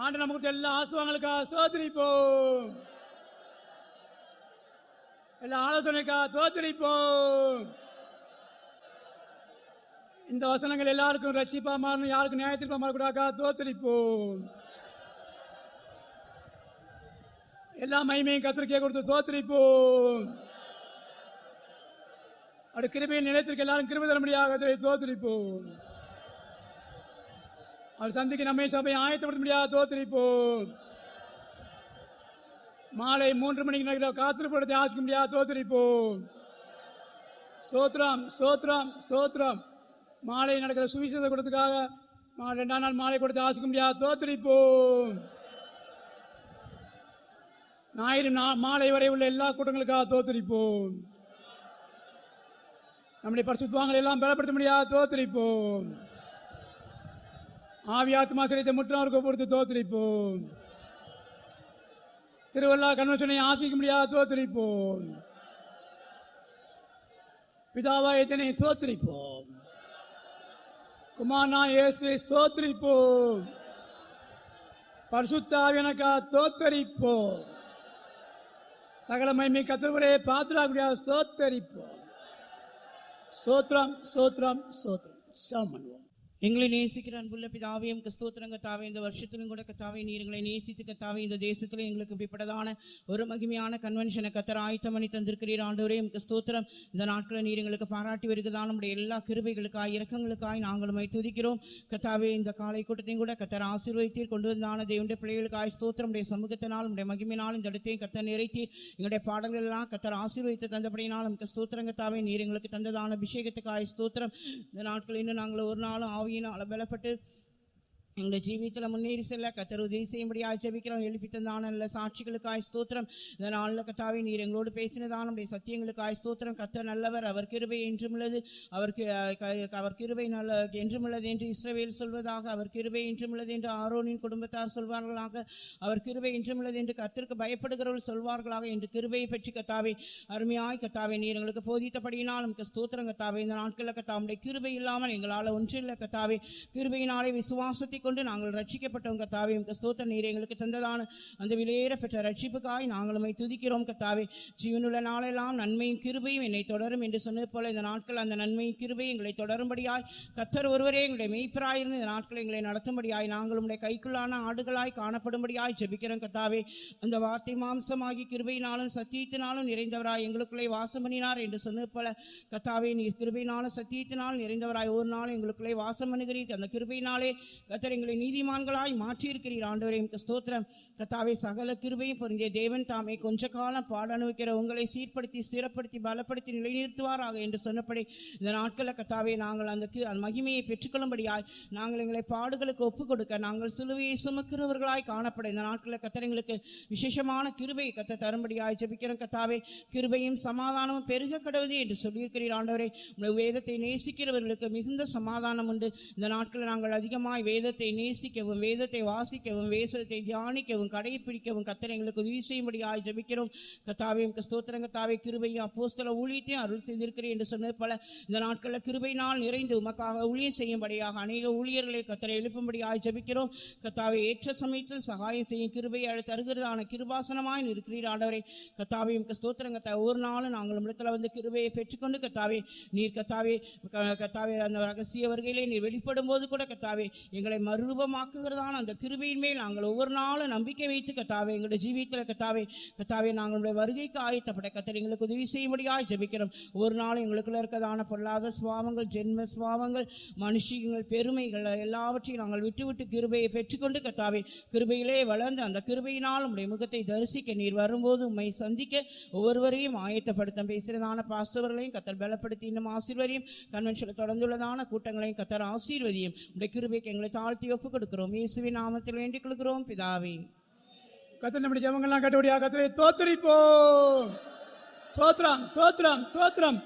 ஆண்டு நமக்கு எல்லா ஆசுவாங்களுக்கா சோதரிப்போம். எல்லா ஆலோசனைக்கா தோத்திரிப்போம். இந்த வசனங்கள் எல்லாருக்கும் ரட்சிப்பா மாறணும், யாருக்கும் நியாயத்திற்பா மாறக்கூடாக்கா தோத்திரிப்போம். எல்லா மகிமையும் கத்திரிக்கையை கொடுத்து தோத்திரிப்போம். அப்படி கிருபையில் நிலைத்திருக்க எல்லாரும் கிருபை தரும்படியாக தோத்திரிப்போம். அவர் சந்திக்கு நம்மை சபையை ஆயத்தப்படுத்த முடியாது தோத்திரிப்போம். மாலை 3 மணிக்கு நடக்கிற காத்திருப்படத்தை ஆசிக்க முடியாது தோத்தரிப்போம். சோத்ரம் சோத்ரம் சோத்ரம். மாலை நடக்கிற சுவிசேஷ கூட்டத்துக்காக 2ஆம் நாள் மாலை கொடுத்து ஆசிக்க முடியாது தோத்தரிப்போம். ஞாயிறு மாலை வரை உள்ள எல்லா கூட்டங்களுக்காக தோத்தரிப்போம். நம்முடைய பரிசுத்தவான்களை எல்லாம் பலப்படுத்த முடியாது தோத்தரிப்போம். ஆவி ஆத்மா சிறைத்தை முற்றவருக்கு பொறுத்து தோத்தரிப்போம். திருவள்ளா கன்வென்ஷனை ஆசிக்க முடியாது தோத்தரிப்போம். பிதாவா இதனை தோத்தரிப்போம். குமாரனா இயேசுவை சோத்தரிப்போம். பரிசுத்த ஆவியானவருக்காக தோத்தரிப்போம். சகல மகிமை கர்த்தருடைய பாத்திரக்கூடிய சோத்தரிப்போம். சோத்ரம் சோத்ரம் சோத்ரம். சாமன்வோம். எங்களை நேசிக்கிற அன்புள்ள பிதாவே, எமக்கு ஸ்தோத்திரம் கர்த்தாவே. இந்த வருஷத்திலும் கூட கர்த்தாவே நீர் எங்களை நேசித்து கர்த்தாவே இந்த தேசத்தில் எங்களுக்கு இப்படிப்பட்டதான ஒரு மகிமையான கன்வென்ஷனை கர்த்தர் ஆயத்தம் பண்ணி தந்திருக்கிறீர் ஆண்டவரே. எமக்கு ஸ்தோத்திரம். இந்த நாட்களில் நீர் எங்களுக்கு பாராட்டி வருகிறதான நம்முடைய எல்லா கிருபைகளுக்காய் இரக்கங்களுக்காய் நாங்களும் துதிக்கிறோம் கர்த்தாவே. இந்த காலை கூட்டத்தையும் கூட கர்த்தர் ஆசீர்வதித்தீர். கொண்டு வந்தான தேவனுடைய பிள்ளைகளுக்காய் ஸ்தோத்திரம். நம்முடைய சமூகத்தினால் நம்முடைய மகிமையினால் இந்த இடத்தையும் கர்த்தர் நிறைத்தீர். எங்களுடைய பாடல்கள் எல்லாம் கர்த்தர் ஆசீர்வதித்து தந்தபடினால் நமக்கு ஸ்தோத்திரம் கர்த்தாவே. நீர் எங்களுக்கு தந்ததான அபிஷேகத்துக்காய் ஸ்தோத்திரம். இந்த நாட்களில் இன்னும் நாங்கள் ஒரு நாளும் ஆவியினால் பலப்பட்டு எங்களுடைய ஜீவியத்தில் முன்னேறி செல்ல கர்த்தர் உதவி செய்யும்படியாக ஜெபிக்கிறோம். எழுப்பி தந்தான நல்ல சாட்சிகளுக்காய் ஸ்தோத்திரம். இந்த நாளில் கர்த்தாவே நீர் எங்களோடு பேசினதான நம்முடைய சத்தியங்களுக்காய் ஸ்தோத்திரம். கர்த்தர் நல்லவர், அவர் கிருபை என்றுமுள்ளது, அவர் கிருபை நல்ல என்றுமுள்ளது என்று இஸ்ரவேல் சொல்வதாக, அவர் கிருபை என்றுமுள்ளது என்று ஆரோனின் குடும்பத்தார் சொல்வார்களாக, அவர் கிருபை என்றுமுள்ளது என்று கர்த்தருக்கு பயப்படுகிறவர்கள் சொல்வார்களாக என்று கிருபையை பற்றி கர்த்தாவே அருமையாய் கர்த்தாவே நீர் எங்களுக்கு போதித்தபடியினால் நமக்கு ஸ்தோத்திரம் கர்த்தாவே. இந்த நாட்களில் கர்த்தாவுடைய கிருபை இல்லாமல் எங்களால் ஒன்றில்லை கர்த்தாவே. கிருபையினாலே விசுவாசத்தை கொண்டு நாங்கள் ரட்சிக்கப்பட்டோம் கர்த்தாவே. உங்கள் ஸ்தோத்திர நீர் எங்களுக்கு தந்ததான அந்த விலையேற பெற்ற ரட்சிப்புக்காய் நாங்களும் துதிக்கிறோம் கர்த்தாவே. ஜீவனுள்ள நாளெல்லாம் நன்மையும் கிருபையும் என்னை தொடரும் என்று சொன்னது போல இந்த நாட்கள் அந்த நன்மையும் கிருபை எங்களை தொடரும்படியாய் கர்த்தர் ஒருவரே எங்களுடைய மெய்ப்பராயிருந்து இந்த நாட்களை எங்களை நடத்தும்படியாய் நாங்களும் கைக்குள்ளான ஆடுகளாய் காணப்படும்படியாய் ஜெபிக்கிறோம் கர்த்தாவே. அந்த வார்த்தை மாம்சமாகி கிருபையினாலும் சத்தியத்தினாலும் நிறைந்தவராய் எங்களுக்குள்ளே வாசம் பண்ணினார் என்று சொன்னது போல கர்த்தாவே நீர் கிருபையினாலும் சத்தியத்தினால் நிறைந்தவராய் ஒரு நாள் எங்களுக்குள்ளே வாசம் பண்ணுகிறீர். அந்த கிருபையினாலே கர்த்தர் எங்களை நீதிமான்களாய் மாற்றியிருக்கிறீர் ஆண்டவரே. எமக்கு ஸ்தோத்திரம் கர்த்தாவே. சகல கிருபையும் பொருந்திய தேவன் தாமே கொஞ்ச காலம் பாட அனுபவிக்கிற உங்களை சீர்படுத்தி ஸ்திரப்படுத்தி பலப்படுத்தி நிலைநிறுத்துவாராக என்று சொன்னபடி இந்த நாட்களில் கர்த்தாவே நாங்கள் அந்த மகிமையை பெற்றுக்கொள்ளும்படியாய் நாங்கள் எங்களை பாடுகளுக்கு ஒப்புக் கொடுக்க நாங்கள் சிலுவையை சுமக்கிறவர்களாய் காணப்பட இந்த நாட்களில் கர்த்தர் எங்களுக்கு விசேஷமான கிருபையை கர்த்தர் தரும்படியாய் ஜெபிக்கிறோம் கர்த்தாவே. கிருபையும் சமாதானமும் பெருக கடவுது என்று சொல்லியிருக்கிறீர் ஆண்டவரே. வேதத்தை நேசிக்கிறவர்களுக்கு மிகுந்த சமாதானம் உண்டு. இந்த நாட்களில் நாங்கள் அதிகமாய் வேதத்தை நேசிக்கவும் வேதத்தை வாசிக்கவும் வேதத்தை தியானிக்கவும் கடைபிடிக்கவும் கர்த்தர் எங்களுக்கு உதவி செய்யும்படியாய் ஜெபிக்கிறோம் கர்த்தாவே. எமக்கு ஸ்தோத்திரம் கர்த்தாவே. கிருபையும் அப்போஸ்தல ஊழியத்தையும் அருள் செய்திருக்கிறேன் என்று சொன்னது போல இந்த நாட்களில் கிருபையினால் நிறைந்து உமக்காக ஊழியம் செய்யும்படியாக அநேக ஊழியர்களை கர்த்தரை எழுப்பும்படியாய் ஜெபிக்கிறோம் கர்த்தாவே. ஏற்ற சமயத்தில் சகாயம் செய்யும் கிருபையை தருகிறதான கிருபாசனமாய் இருக்கிறீர் ஆண்டவரே கர்த்தாவே. எமக்கு ஸ்தோத்திரம் கர்த்தாவே. ஒரு நாளும் நாங்கள் இடத்துல வந்து கிருபையை பெற்றுக்கொண்டு கர்த்தாவே நீர் கர்த்தாவே அந்த ரகசிய வருகையிலே நீர் வெளிப்படும் போது கூட கர்த்தாவே எங்களை மறுரூபமாக்குகிறதான அந்த கிருபையின் மேல் நாங்கள் ஒவ்வொரு நாளும் நம்பிக்கை வைத்து கர்த்தாவே எங்களுடைய ஜீவியத்தில் கர்த்தாவே நாங்களுடைய வருகைக்கு ஆயத்தப்பட்ட கர்த்தர் எங்களுக்கு உதவி செய்யும்படியாய் ஜெபிக்கிறோம். ஒரு நாள் எங்களுக்குள்ள இருக்கிறதான பொல்லாத சுவாவங்கள் ஜென்ம சுவாவங்கள் மனுஷிகள் பெருமைகள் எல்லாவற்றையும் நாங்கள் விட்டு கிருபையை பெற்றுக்கொண்டு கர்த்தாவே கிருபையிலே வளர்ந்து அந்த கிருபையினால் உம்முடைய முகத்தை தரிசிக்க நீர் வரும்போது உம்மை சந்திக்க ஒவ்வொருவரையும் ஆயத்தப்படுத்த பேசுகிறதான பாஸ்டவர்களையும் கர்த்தர் பலப்படுத்தி இன்னும் ஆசீர்வதியும். கன்வென்ஷனில் தொடர்ந்துள்ளதான கூட்டங்களையும் கர்த்தர் ஆசீர்வதியும். உடைய கிருபைக்கு எங்களை தாழ்த்தி ஒப்புக் கொடுக்கிறோம். இயேசுவின் நாமத்தில் வேண்டிக் கொள்கிறோம் பிதாவே. கர்த்தர் நம்முடைய ஜெபங்கள்லாம் கட்டபடியாக கர்த்தரை தோத்தரிப்போம். தோத்திரம் தோத்திரம் தோத்திரம்.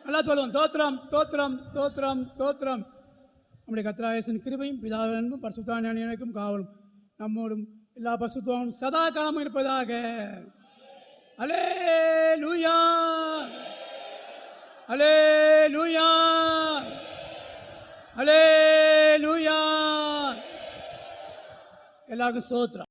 நல்லா சொல்லுவோம். தோத்திரம் தோத்திரம் தோத்திரம் தோத்திரம். நம்முடைய கர்த்தராகிய கிருபையும் பிதாவின் அன்பும் பரிசுத்த ஆவியானவருக்கும் காவலும் நம்மோடும் எல்லா பரிசுத்தமும் சதா காலமும் இருப்பதாக. அல்லேலூயா அல்லேலூயா அல்லேலூயா. எல்லாருக்கும் ஸ்தோத்திரம்.